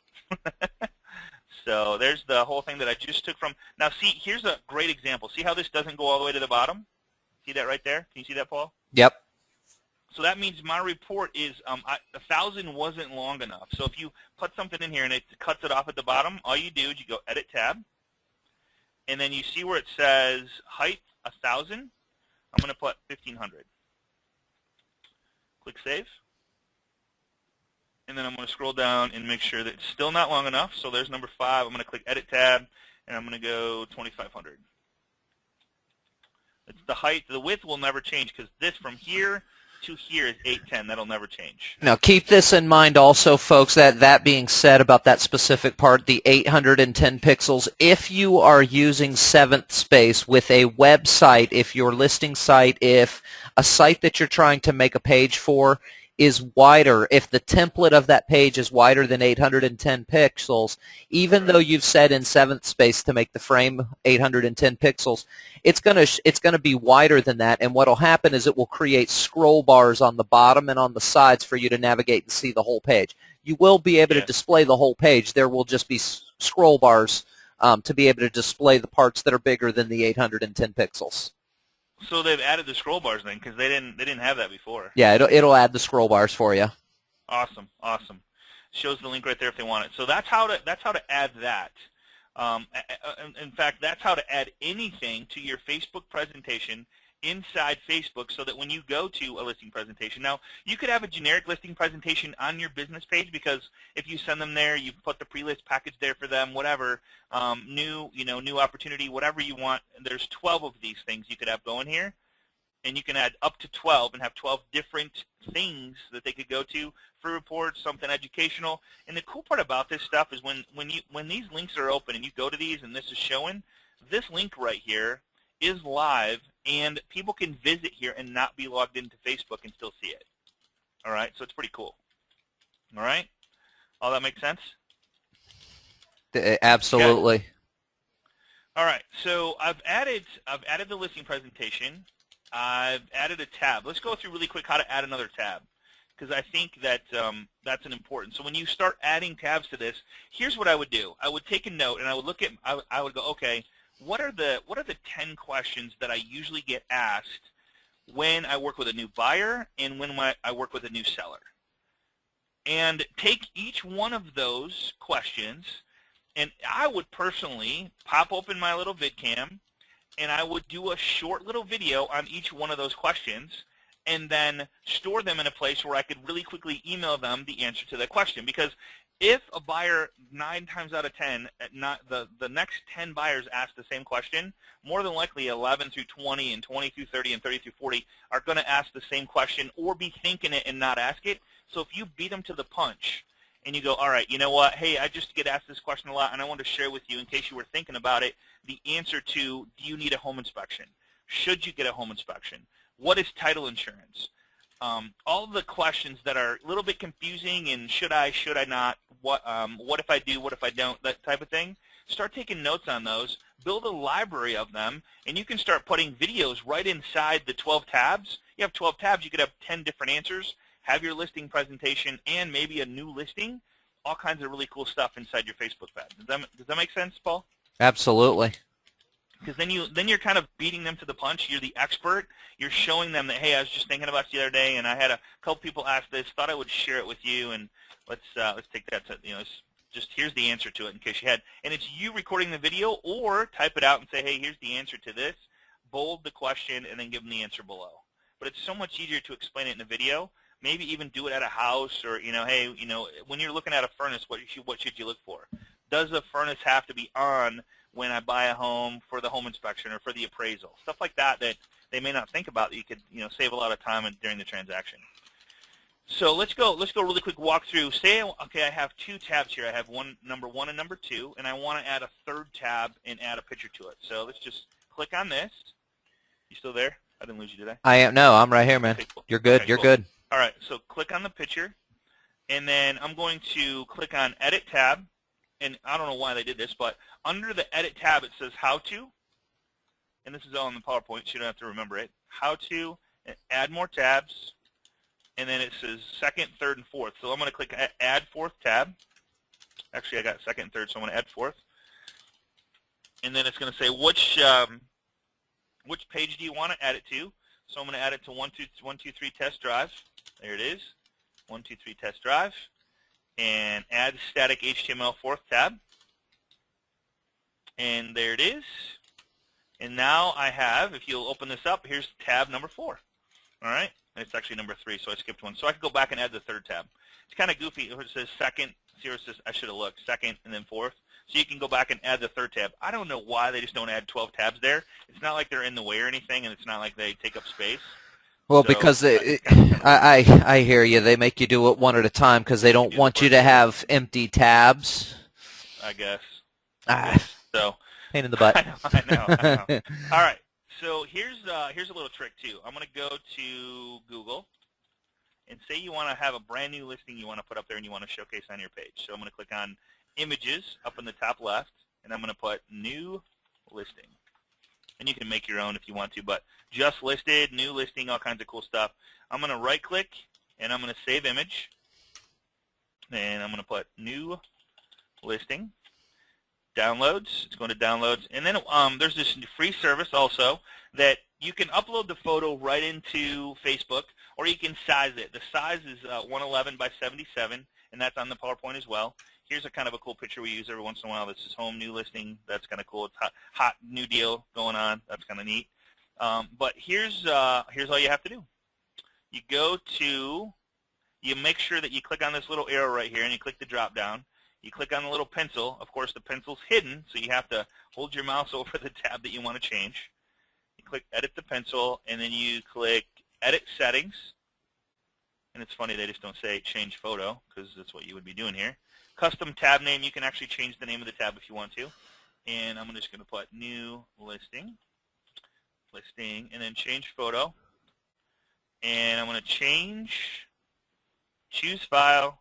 So there's the whole thing that I just took from. Now, see, here's a great example. See how this doesn't go all the way to the bottom? See that right there? Can you see that, Paul? Yep. So that means my report is 1,000 wasn't long enough. So if you put something in here and it cuts it off at the bottom, all you do is you go Edit tab, and then you see where it says height 1,000. I'm going to put 1,500. Click Save. and then I'm going to scroll down and make sure that it's still not long enough. So there's number 5. I'm going to click Edit tab, and I'm going to go 2,500. It's the height. The width will never change because this from here to here is 810. That'll never change. Now, keep this in mind also, folks, that being said about that specific part, the 810 pixels, if you are using 7th Space with a website, if your listing site, if a site that you're trying to make a page for is wider, if the template of that page is wider than 810 pixels, even though you've said in 7th Space to make the frame 810 pixels, it's gonna be wider than that, and what'll happen is it will create scroll bars on the bottom and on the sides for you to navigate and see the whole page. You will be able to display the whole page. There will just be scroll bars to be able to display the parts that are bigger than the 810 pixels. So they've added the scroll bars then, because they didn't have that before. Yeah, it'll add the scroll bars for you. Awesome, awesome. Shows the link right there if they want it. So that's how to add that. In fact, that's how to add anything to your Facebook presentation inside Facebook, so that when you go to a listing presentation, now you could have a generic listing presentation on your business page, because if you send them there, you put the pre-list package there for them, whatever, new opportunity, whatever you want. There's 12 of these things you could have going here, and you can add up to 12 and have 12 different things that they could go to, free reports, something educational. And the cool part about this stuff is when these links are open and you go to these and this is showing, this link right here is live, and people can visit here and not be logged into Facebook and still see it. All right, so it's pretty cool. All right, all that makes sense? Absolutely. Okay. All right, so I've added the listing presentation. I've added a tab. Let's go through really quick how to add another tab, because I think that that's an important. So when you start adding tabs to this, here's what I would do. I would take a note and I would look at. I would go, okay, what are the 10 questions that I usually get asked when I work with a new buyer and when I work with a new seller? And take each one of those questions, and I would personally pop open my little VidCam, and I would do a short little video on each one of those questions, and then store them in a place where I could really quickly email them the answer to that question. Because if a buyer 9 times out of 10, the next 10 buyers ask the same question, more than likely 11 through 20 and 20 through 30 and 30 through 40 are going to ask the same question or be thinking it and not ask it. So if you beat them to the punch and you go, all right, you know what, hey, I just get asked this question a lot, and I want to share with you, in case you were thinking about it, the answer to, do you need a home inspection? Should you get a home inspection? What is title insurance? All the questions that are a little bit confusing, and should I not, what if I do, what if I don't, that type of thing. Start taking notes on those, build a library of them, and you can start putting videos right inside the 12 tabs. You have 12 tabs, you could have 10 different answers, have your listing presentation, and maybe a new listing, all kinds of really cool stuff inside your Facebook page. Does that make sense, Paul? Absolutely. Because then you're kind of beating them to the punch. You're the expert. You're showing them that, hey, I was just thinking about you the other day, and I had a couple people ask this. Thought I would share it with you, and let's take that to, just here's the answer to it in case you had. And it's you recording the video, or type it out and say, hey, here's the answer to this. Bold the question and then give them the answer below. But it's so much easier to explain it in a video. Maybe even do it at a house, or hey, when you're looking at a furnace, what should you look for? Does the furnace have to be on when I buy a home for the home inspection or for the appraisal? Stuff like that they may not think about, that you could save a lot of time during the transaction. So let's go really quick walk through. Say, okay, I have 2 tabs here. I have number 1 and number 2, and I want to add a 3rd tab and add a picture to it. So let's just click on this. You still there? I didn't lose you, did I? I am. No, I'm right here, man. Okay, cool. You're good. Okay, You're cool. good. All right, so click on the picture, and then I'm going to click on Edit tab. And I don't know why they did this, but under the Edit tab it says How To, and this is all in the PowerPoint, so you don't have to remember it. How To, add more tabs, and then it says 2nd, 3rd, and 4th. So I'm going to click Add 4th tab. Actually, I got 2nd and 3rd, so I'm going to add 4th. And then it's going to say which page do you want to add it to. So I'm going to add it to 123 Test Drive. There it is, 123 Test Drive. And add static HTML 4th tab. And there it is. And now I have, if you'll open this up, here's tab number 4. All right. and it's actually number 3, so I skipped one. So I could go back and add the 3rd tab. It's kind of goofy. It says second, see where it says, I should have looked, second and then 4th. So you can go back and add the 3rd tab. I don't know why they just don't add 12 tabs there. It's not like they're in the way or anything, and it's not like they take up space. Well, So because I hear you. They make you do it one at a time because they don't want you to have empty tabs. I guess. So pain in the butt. butt. I know. All right. So here's a little trick too. I'm going to go to Google and say you want to have a brand new listing you want to put up there and you want to showcase on your page. So I'm going to click on Images up in the top left, and I'm going to put New Listing. And you can make your own if you want to, but just listed, new listing, all kinds of cool stuff. I'm going to right-click, and I'm going to save image, and I'm going to put New Listing. Downloads. It's going to downloads. And then there's this free service also that you can upload the photo right into Facebook, or you can size it. The size is 111 by 77, and that's on the PowerPoint as well. Here's a kind of a cool picture we use every once in a while. This is home new listing. That's kind of cool. It's hot new deal going on. That's kind of neat. But here's all you have to do. You go to, you make sure that you click on this little arrow right here, and you click the drop down. You click on the little pencil. Of course, the pencil's hidden, so you have to hold your mouse over the tab that you want to change. You click Edit the Pencil, and then you click Edit Settings. And it's funny they just don't say Change Photo, because that's what you would be doing here. Custom tab name, you can actually change the name of the tab if you want to. And I'm just going to put New Listing, and then Change Photo. And I'm going to choose File.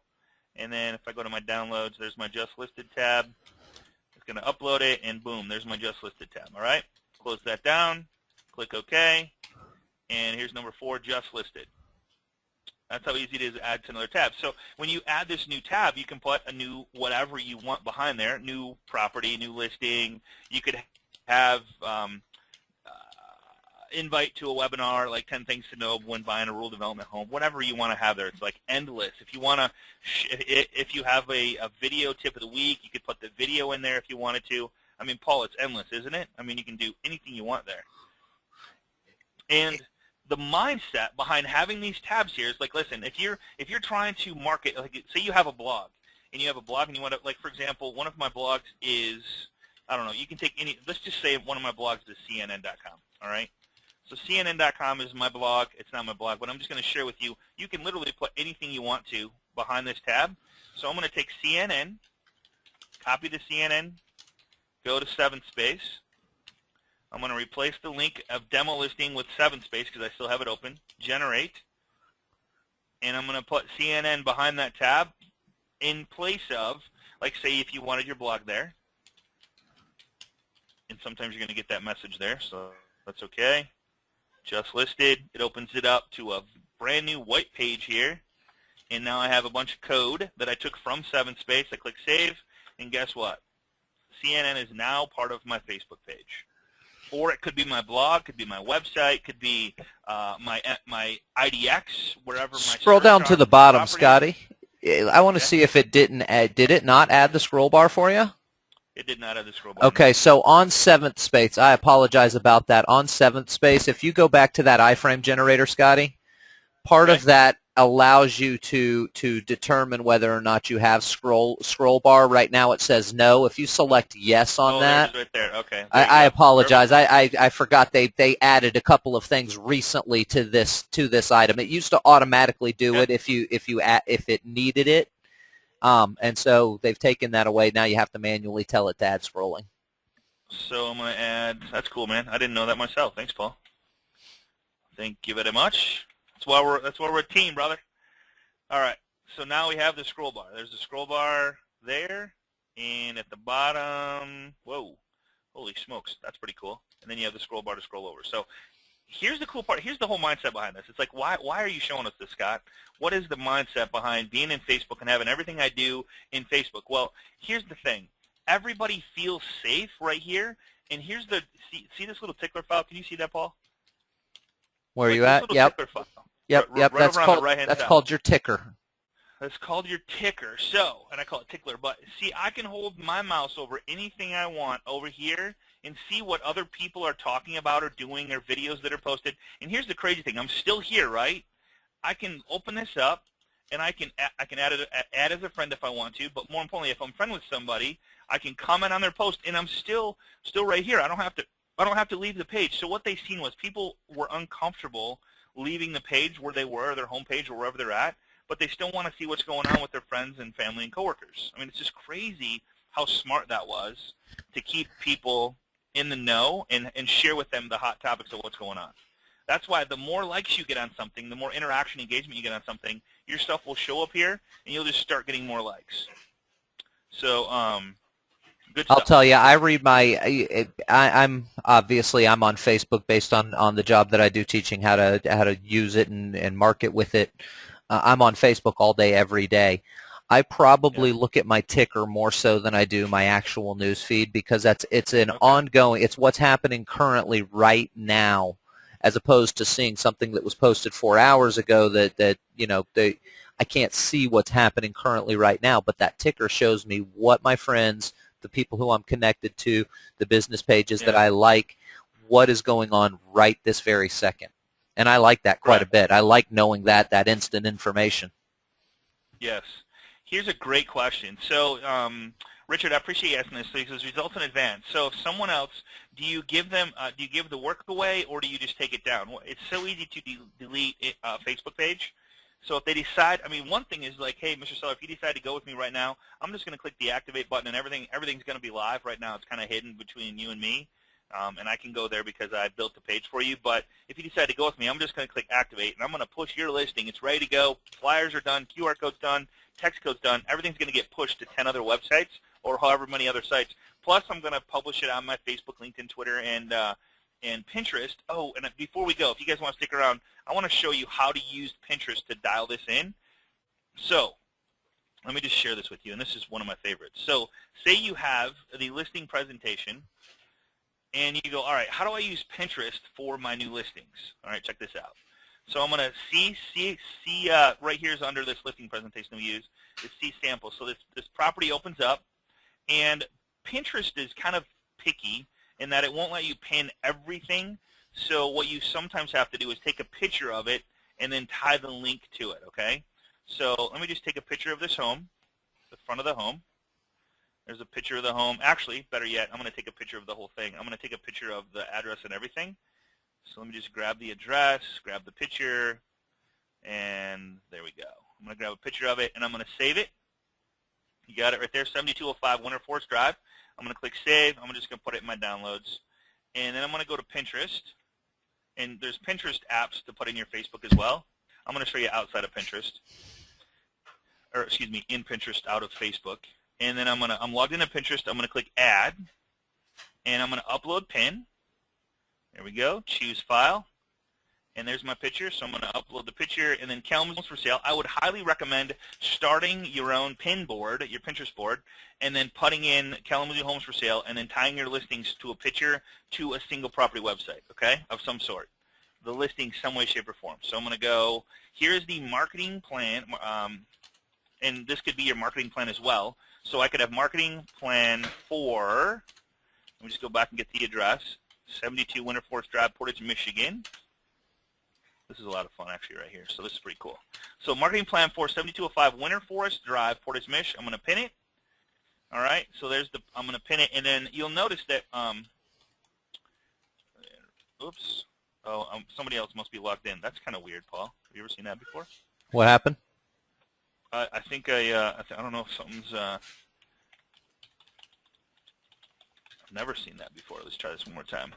And then if I go to my downloads, there's my Just Listed tab. It's going to upload it, and boom, there's my Just Listed tab. All right? Close that down. Click OK. And here's number 4, Just Listed. That's how easy it is to add to another tab. So when you add this new tab, you can put a new whatever you want behind there, new property, new listing. You could have invite to a webinar, like 10 things to know when buying a rural development home, whatever you want to have there. It's like endless. If you want to, if you have a video tip of the week, you could put the video in there if you wanted to. I mean, Paul, it's endless, isn't it? I mean, you can do anything you want there. And the mindset behind having these tabs here is like, listen, if you're trying to market, like say you have a blog and you want to, like for example, one of my blogs is, I don't know, you can take any, let's just say one of my blogs is CNN.com, all right? So CNN.com is my blog. It's not my blog, but I'm just going to share with you. You can literally put anything you want to behind this tab. So I'm going to take CNN, copy the CNN, go to 7th space. I'm going to replace the link of demo listing with 7th space because I still have it open. Generate. And I'm going to put CNN behind that tab in place of, like say if you wanted your blog there. And sometimes you're going to get that message there, so that's okay. Just listed. It opens it up to a brand new white page here. And now I have a bunch of code that I took from 7th space. I click Save, and guess what? CNN is now part of my Facebook page. Or it could be my blog, could be my website, could be my IDX, wherever my Scroll down to the bottom, Scotty. I want to Okay. see if it didn't add. Did it not add the scroll bar for you? It did not have the scroll bar. Okay, so on 7th space, I apologize about that. On 7th space, if you go back to that iframe generator, Scotty, part of that allows you to determine whether or not you have scroll bar. Right now it says no. If you select yes on that, right there. Okay. I apologize. I forgot they added a couple of things recently to this item. It used to automatically do it if it needed it. And so they've taken that away. Now you have to manually tell it to add scrolling. So I'm going to add, that's cool, man. I didn't know that myself. Thanks, Paul. Thank you very much. That's why we're a team, brother. All right. So now we have the scroll bar. There's the scroll bar there. And at the bottom, whoa, holy smokes. That's pretty cool. And then you have the scroll bar to scroll over. So here's the cool part. Here's the whole mindset behind this. It's like, why are you showing us this, Scott? What is the mindset behind being in Facebook and having everything I do in Facebook? Well, here's the thing. Everybody feels safe right here. And here's the, see this little tickler file? Can you see that, Paul? Where are you at? Yep. Yep. Right that's called your ticker. That's called your ticker. So, and I call it tickler, but see, I can hold my mouse over anything I want over here and see what other people are talking about or doing or videos that are posted. And here's the crazy thing. I'm still here, right? I can open this up, and I can add as a friend if I want to. But more importantly, if I'm friend with somebody, I can comment on their post, and I'm still right here. I don't have to leave the page. So what they seen was people were uncomfortable leaving the page where they were, their home page or wherever they're at, but they still want to see what's going on with their friends and family and coworkers. I mean, it's just crazy how smart that was to keep people in the know and share with them the hot topics of what's going on. That's why the more likes you get on something, the more interaction engagement you get on something, your stuff will show up here, and you'll just start getting more likes. So, good stuff. I'll tell you, I read I'm obviously I'm on Facebook based on the job that I do, teaching how to use it and market with it. I'm on Facebook all day, every day. I probably look at my ticker more so than I do my actual news feed, because it's an ongoing, it's what's happening currently right now, as opposed to seeing something that was posted 4 hours ago that I can't see what's happening currently right now, but that ticker shows me what my friends, the people who I'm connected to, the business pages that I like, what is going on right this very second. And I like that quite a bit. I like knowing that instant information. Yes. Here's a great question. So, Richard, I appreciate you asking this. So he says results in advance. So if someone else, do you give the work away, or do you just take it down? Well, it's so easy to delete a Facebook page. So if they decide, I mean, one thing is like, hey, Mr. Seller, if you decide to go with me right now, I'm just going to click the activate button, and everything's going to be live. Right now it's kind of hidden between you and me, and I can go there because I built the page for you. But if you decide to go with me, I'm just going to click activate, and I'm going to push your listing. It's ready to go. Flyers are done. QR code's done. Text code's done. Everything's going to get pushed to 10 other websites or however many other sites. Plus, I'm going to publish it on my Facebook, LinkedIn, Twitter, and Pinterest. Oh, and before we go, if you guys want to stick around, I want to show you how to use Pinterest to dial this in. So let me just share this with you, and this is one of my favorites. So say you have the listing presentation, and you go, all right, how do I use Pinterest for my new listings? All right, check this out. So I'm going to see right here is under this listing presentation we use, is see sample. So this property opens up, and Pinterest is kind of picky in that it won't let you pin everything. So what you sometimes have to do is take a picture of it and then tie the link to it, okay? So let me just take a picture of this home, the front of the home. There's a picture of the home. Actually, better yet, I'm going to take a picture of the whole thing. I'm going to take a picture of the address and everything. So let me just grab the address, grab the picture, and there we go. I'm going to grab a picture of it, and I'm going to save it. You got it right there, 7205 Winter Forest Drive. I'm going to click Save. I'm just going to put it in my downloads. And then I'm going to go to Pinterest. And there's Pinterest apps to put in your Facebook as well. I'm going to show you outside of Pinterest. Or, excuse me, in Pinterest, out of Facebook. And then I'm logged into Pinterest. I'm going to click Add. And I'm going to upload pin. There we go. Choose File. And there's my picture, so I'm going to upload the picture. And then Kalamazoo for sale. I would highly recommend starting your own pin board, your Pinterest board, and then putting in Kalamazoo Homes for Sale, and then tying your listings to a picture to a single property website, okay, of some sort. The listing some way, shape, or form. So I'm going to go, here's the marketing plan, and this could be your marketing plan as well. So I could have marketing plan for, let me just go back and get the address, 72 Winter Forest Drive, Portage, Michigan. This is a lot of fun, actually, right here. So this is pretty cool. So marketing plan for 7205 Winter Forest Drive, Portage, Mich. I'm going to pin it. All right. So there's the. I'm going to pin it, and then you'll notice that. Oops. Oh, somebody else must be logged in. That's kind of weird, Paul. Have you ever seen that before? What happened? I think I don't know if something's. I've never seen that before. Let's try this one more time.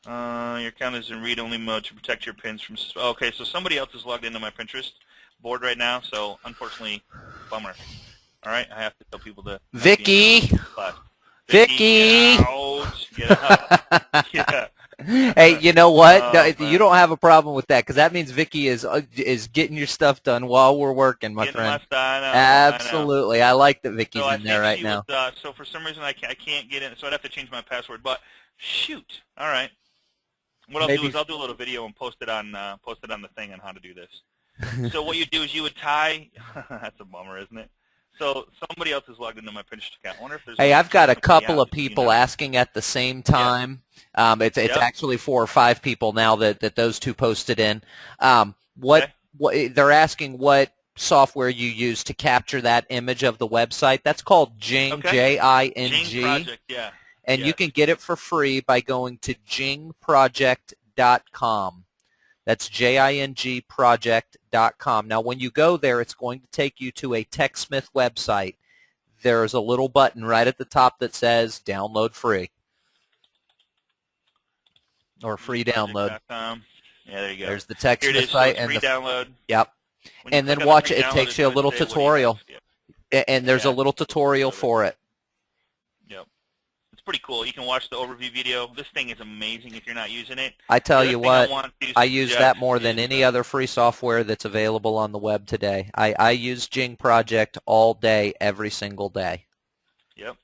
Your account is in read-only mode to protect your pins from... Okay, so somebody else is logged into my Pinterest board right now, so unfortunately, bummer. All right, I have to tell people to... Vicky! Vicky! Get out! Get out! Yeah. Hey, you know what? Oh, no, man. you don't have a problem with that, because that means Vicky is getting your stuff done while we're working, my friend. My stuff, I know, Absolutely. I like that Vicky's so in there right now. So for some reason I can't get in, so I'd have to change my password. But shoot, all right. What I'll do is I'll do a little video and post it on the thing on how to do this. So what you do is you would tie. That's a bummer, isn't it? So somebody else is logged into my Pinterest account. I wonder if there's. Hey, I've got a couple of people asking at the same time. It's actually 4 or 5 people now that those two posted in. What they're asking what software you use to capture that image of the website. That's called Jing, Okay. J-I-N-G. Jing Project, yeah. And you can get it for free by going to jingproject.com. That's jingproject.com. Now, when you go there, it's going to take you to a TechSmith website. There's a little button right at the top that says download free or free download. Yeah, there you go. There's the TechSmith Here it is, site. so it's free download. Yep. And then watch it. It takes you a little tutorial. And there's a little tutorial for it. Yep. It's pretty cool. You can watch the overview video. This thing is amazing if you're not using it. I tell you what, I use that more than any other free software that's available on the web today. I use Jing Project all day, every single day. Yep.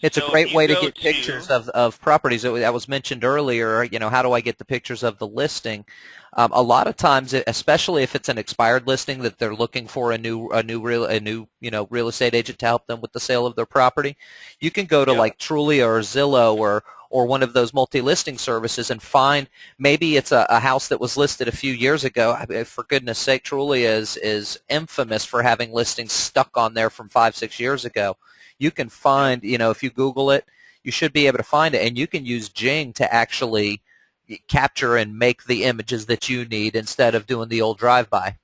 It's a great way to get pictures of properties. That was mentioned earlier. You know, how do I get the pictures of the listing? A lot of times, especially if it's an expired listing that they're looking for a new real estate agent to help them with the sale of their property, you can go to like Trulia or Zillow or one of those multi-listing services and find, maybe it's a house that was listed a few years ago. For goodness sake, Trulia is infamous for having listings stuck on there from 5-6 years ago. You can find, if you Google it, you should be able to find it, and you can use Jing to actually capture and make the images that you need instead of doing the old drive-by.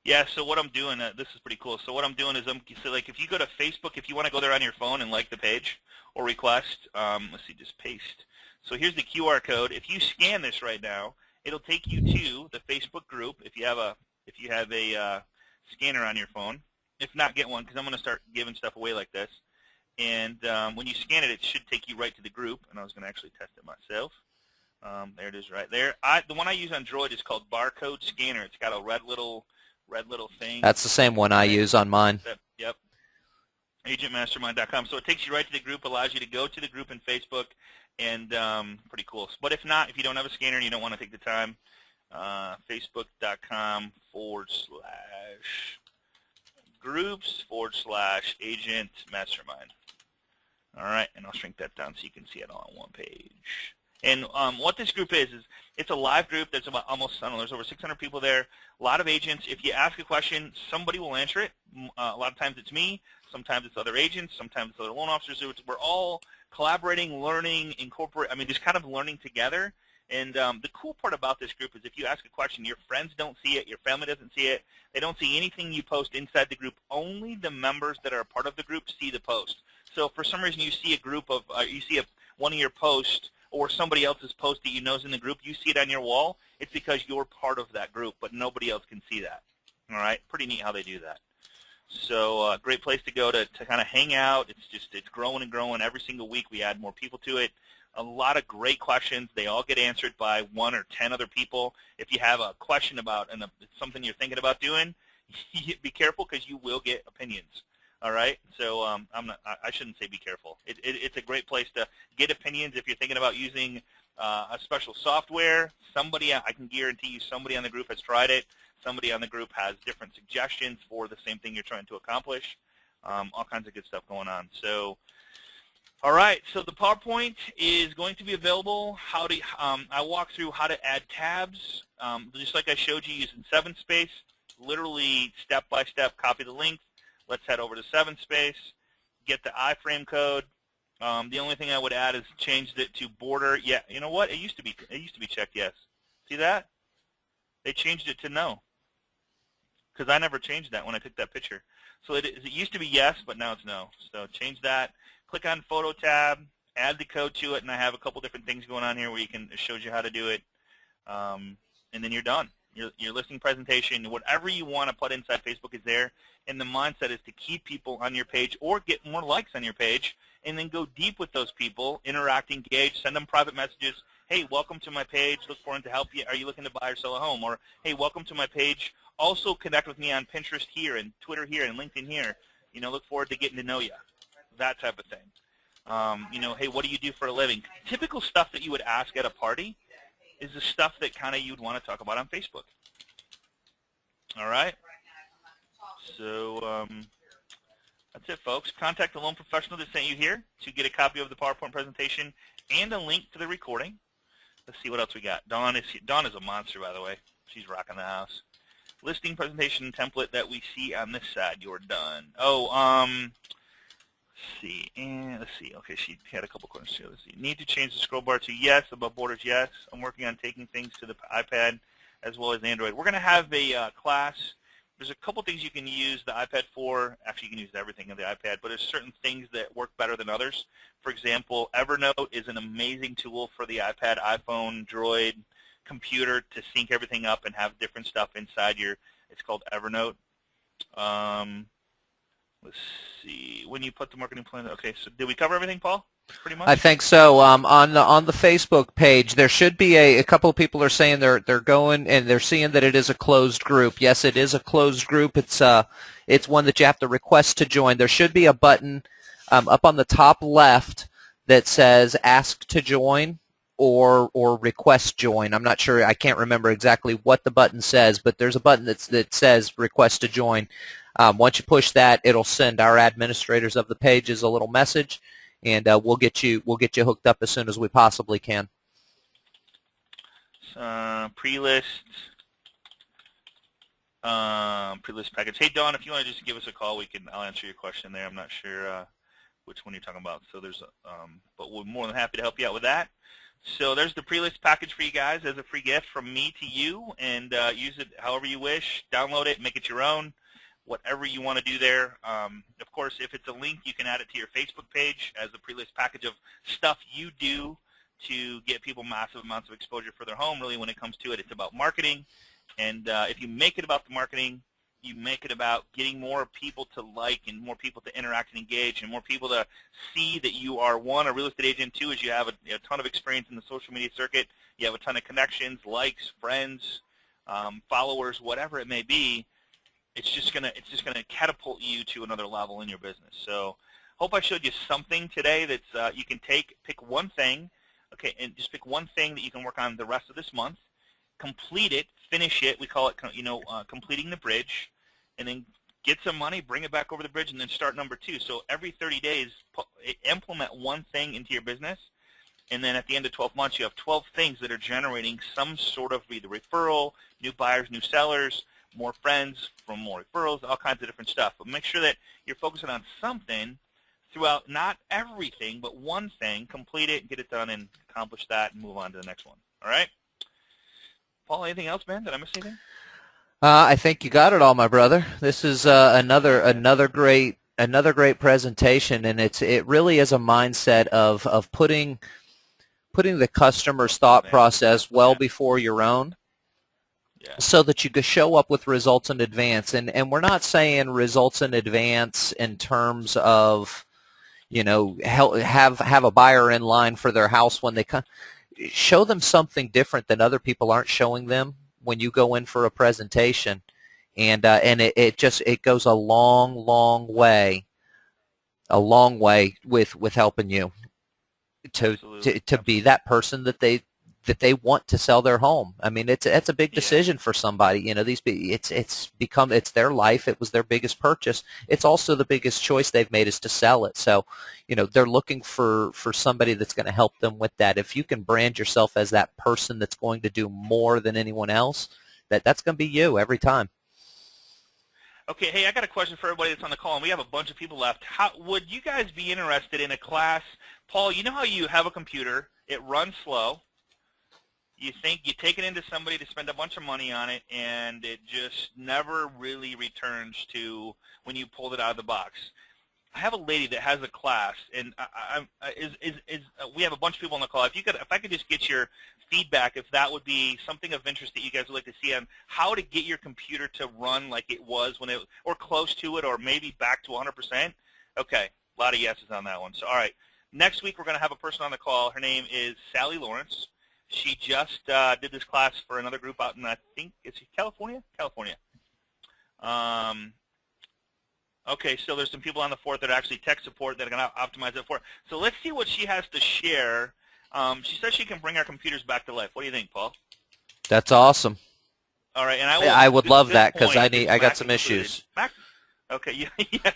Yeah, so what I'm doing, this is pretty cool. So what I'm doing is, like if you go to Facebook, if you want to go there on your phone and like the page or request, let's see, just paste. So here's the QR code. If you scan this right now, it'll take you to the Facebook group if you have a scanner on your phone. If not, get one, because I'm going to start giving stuff away like this. And when you scan it, it should take you right to the group. And I was going to actually test it myself. There it is right there. The one I use on Droid is called Barcode Scanner. It's got a red little thing. That's the same one I use on mine. Yep. agentmastermind.com. So it takes you right to the group, allows you to go to the group in Facebook, and pretty cool. But if not, if you don't have a scanner and you don't want to take the time, facebook.com/groups/agent mastermind. All right, and I'll shrink that down so you can see it all on one page. And what this group is it's a live group. There's about there's over 600 people there, a lot of agents. If you ask a question, somebody will answer it. A lot of times it's me. Sometimes it's other agents. Sometimes it's other loan officers. We're all collaborating, learning, just kind of learning together. And the cool part about this group is if you ask a question, your friends don't see it, your family doesn't see it, they don't see anything you post inside the group. Only the members that are a part of the group see the post. So if for some reason you see a group of, one of your posts or somebody else's post that you know is in the group, you see it on your wall, it's because you're part of that group, but nobody else can see that. All right? Pretty neat how they do that. So great place to go to kind of hang out. It's growing and growing. Every single week we add more people to it. A lot of great questions. They all get answered by 1 or 10 other people. If you have a question about something you're thinking about doing, be careful because you will get opinions. All right, so I shouldn't say be careful. It's a great place to get opinions if you're thinking about using a special software. I can guarantee you somebody on the group has tried it. Somebody on the group has different suggestions for the same thing you're trying to accomplish. All kinds of good stuff going on. So, all right, so the PowerPoint is going to be available. I walk through how to add tabs, just like I showed you using 7Space, literally step-by-step, copy the link. Let's head over to 7Space, get the iframe code. The only thing I would add is changed it to border. Yeah, you know what? It used to be checked yes. See that? They changed it to no because I never changed that when I took that picture. So it used to be yes, but now it's no. So change that. Click on Photo tab, add the code to it, and I have a couple different things going on here where it shows you how to do it, and then you're done. Your listing presentation, whatever you want to put inside Facebook is there, and the mindset is to keep people on your page or get more likes on your page, and then go deep with those people, interact, engage, send them private messages. Hey, welcome to my page. Look forward to help you. Are you looking to buy or sell a home? Or, hey, welcome to my page. Also connect with me on Pinterest here and Twitter here and LinkedIn here. Look forward to getting to know you. That type of thing. Hey, what do you do for a living? Typical stuff that you would ask at a party is the stuff that kind of you'd want to talk about on Facebook. All right? So that's it, folks. Contact the loan professional that sent you here to get a copy of the PowerPoint presentation and a link to the recording. Let's see what else we got. Dawn is a monster, by the way. She's rocking the house. Listing presentation template that we see on this side. You're done. Oh, let's see. Okay, she had a couple questions here. Let's see. Need to change the scroll bar to yes, above borders, yes. I'm working on taking things to the iPad as well as Android. We're going to have a class. There's a couple things you can use the iPad for. Actually, you can use everything on the iPad, but there's certain things that work better than others. For example, Evernote is an amazing tool for the iPad, iPhone, Droid, computer to sync everything up and have different stuff inside your, it's called Evernote. Let's see. When you put the marketing plan, okay, so did we cover everything, Paul? Pretty much? I think so. On the Facebook page, there should be a couple of people are saying they're going and they're seeing that it is a closed group. Yes, it is a closed group. It's one that you have to request to join. There should be a button up on the top left that says "Ask to join" or "Request join." I'm not sure. I can't remember exactly what the button says, but there's a button that says "Request to join." Once you push that, it'll send our administrators of the pages a little message. And we'll get you hooked up as soon as we possibly can. Pre-list package. Hey Dawn, if you want to just give us a call, I'll answer your question there. I'm not sure which one you're talking about. So but we're more than happy to help you out with that. So there's the pre-list package for you guys as a free gift from me to you, and use it however you wish. Download it, make it your own. Whatever you want to do there. Of course, if it's a link, you can add it to your Facebook page as a pre-list package of stuff you do to get people massive amounts of exposure for their home. Really, when it comes to it, it's about marketing. And if you make it about the marketing, you make it about getting more people to like and more people to interact and engage and more people to see that you are, one, a real estate agent, two, is you have a ton of experience in the social media circuit, you have a ton of connections, likes, friends, followers, whatever it may be. It's just gonna catapult you to another level in your business. So, hope I showed you something today that's you can pick one thing, okay, and just pick one thing that you can work on the rest of this month, complete it, finish it. We call it, completing the bridge, and then get some money, bring it back over the bridge, and then start number 2. So every 30 days, implement one thing into your business, and then at the end of 12 months, you have 12 things that are generating some sort of either referral, new buyers, new sellers, more friends from more referrals, all kinds of different stuff. But make sure that you're focusing on something throughout, not everything, but one thing. Complete it, get it done, and accomplish that, and move on to the next one. All right? Paul, anything else, man? Did I miss anything? I think you got it all, my brother. This is another great presentation, and it really is a mindset of putting the customer's thought process well before your own. Yeah. So that you can show up with results in advance. And we're not saying results in advance in terms of, have a buyer in line for their house when they come. Show them something different than other people aren't showing them when you go in for a presentation. And it goes a long way with helping you to be that person that they want to sell their home. I mean, it's a big decision for somebody. It's their life. It was their biggest purchase. It's also the biggest choice they've made is to sell it. So, they're looking for somebody that's going to help them with that. If you can brand yourself as that person that's going to do more than anyone else, that's going to be you every time. Okay, hey, I got a question for everybody that's on the call, and we have a bunch of people left. How would you guys be interested in a class? Paul, you know how you have a computer, it runs slow. You think you take it into somebody to spend a bunch of money on it, and it just never really returns to when you pulled it out of the box. I have a lady that has a class, and we have a bunch of people on the call. If I could just get your feedback, if that would be something of interest that you guys would like to see on how to get your computer to run like it was when or close to it, or maybe back to 100%. Okay, a lot of yeses on that one. So, all right, next week we're going to have a person on the call. Her name is Sally Lawrence. She just did this class for another group out in, I think, it's California? California. Okay, so there's some people on the fourth that are actually tech support that are going to optimize it for her. So let's see what she has to share. She says she can bring our computers back to life. What do you think, Paul? That's awesome. All right, and I would love that because I got some issues. Mac? Okay, yes, yeah,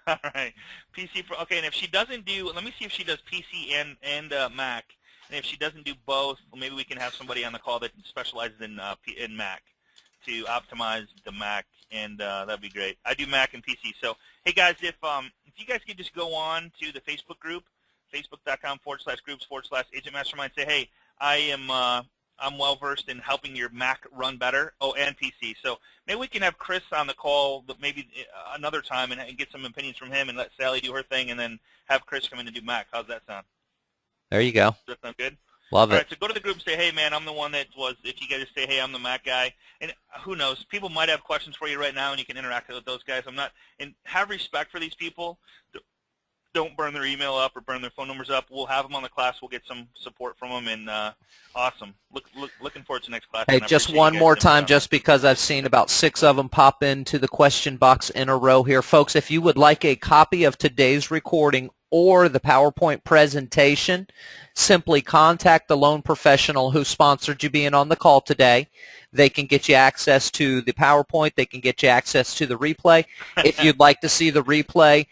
all right. PC, okay, and if she doesn't do, let me see if she does PC and Mac. And if she doesn't do both, well, maybe we can have somebody on the call that specializes in Mac to optimize the Mac, and that'd be great. I do Mac and PC. So, hey guys, if you guys could just go on to the Facebook group, facebook.com/groups/Agent Mastermind, say, hey, I'm well versed in helping your Mac run better. Oh, and PC. So maybe we can have Chris on the call, but maybe another time, and get some opinions from him, and let Sally do her thing, and then have Chris come in and do Mac. How's that sound? There you go. Does that sound good? Love it. All right, so go to the group and say, hey, man, I'm the one that was, if you guys just say, hey, I'm the Mac guy. And who knows, people might have questions for you right now, and you can interact with those guys. And have respect for these people. Don't burn their email up or burn their phone numbers up. We'll have them on the class. We'll get some support from them, and awesome. Looking forward to the next class. Hey, just one more time, just because I've seen about 6 of them pop into the question box in a row here. Folks, if you would like a copy of today's recording or the PowerPoint presentation, simply contact the loan professional who sponsored you being on the call today. They can get you access to the PowerPoint. They can get you access to the replay. If you'd like to see the replay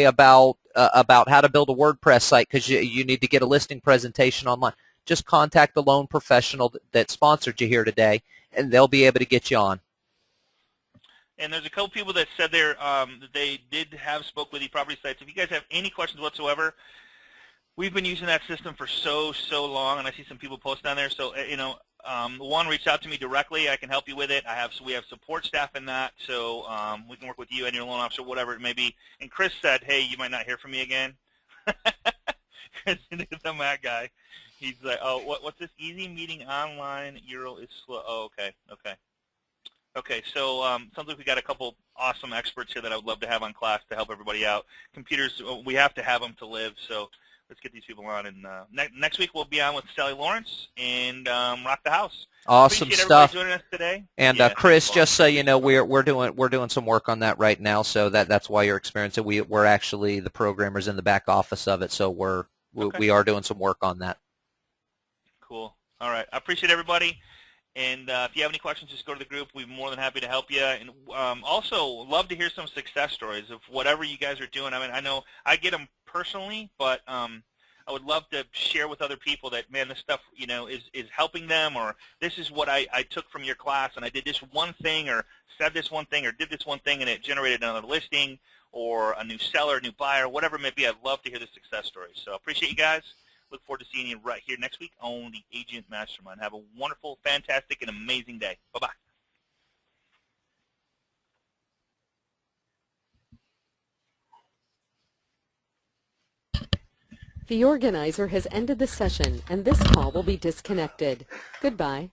about how to build a WordPress site because you need to get a listing presentation online, just contact the loan professional that sponsored you here today, and they'll be able to get you on. And there's a couple people that said they did have spoke with eProperty Sites. If you guys have any questions whatsoever, we've been using that system for so long, and I see some people post on there. So one, reach out to me directly. I can help you with it. We have support staff in that, so we can work with you and your loan officer, whatever it may be. And Chris said, hey, you might not hear from me again. Chris is the Mac guy. He's like, oh, what's this? Easy meeting online. Euro is slow. Oh, okay. Okay, so sounds like we got a couple awesome experts here that I would love to have on class to help everybody out. Computers, we have to have them to live, so let's get these people on. And next week we'll be on with Sally Lawrence and rock the house. Awesome Appreciate stuff. Everybody joining us today. And Yeah, Chris, just so you know, we're doing some work on that right now, so that's why you're experiencing it. We're actually the programmers in the back office of it, so we are doing some work on that. Cool. All right. I appreciate everybody. And if you have any questions, just go to the group. We'd be more than happy to help you. And also, love to hear some success stories of whatever you guys are doing. I mean, I know I get them personally, but I would love to share with other people that, man, this stuff, is helping them, or this is what I took from your class, and I did this one thing, or said this one thing, or did this one thing, and it generated another listing, or a new seller, a new buyer, whatever it may be. I'd love to hear the success stories. So I appreciate you guys. Look forward to seeing you right here next week on the Agent Mastermind. Have a wonderful, fantastic, and amazing day. Bye-bye. The organizer has ended the session, and this call will be disconnected. Goodbye.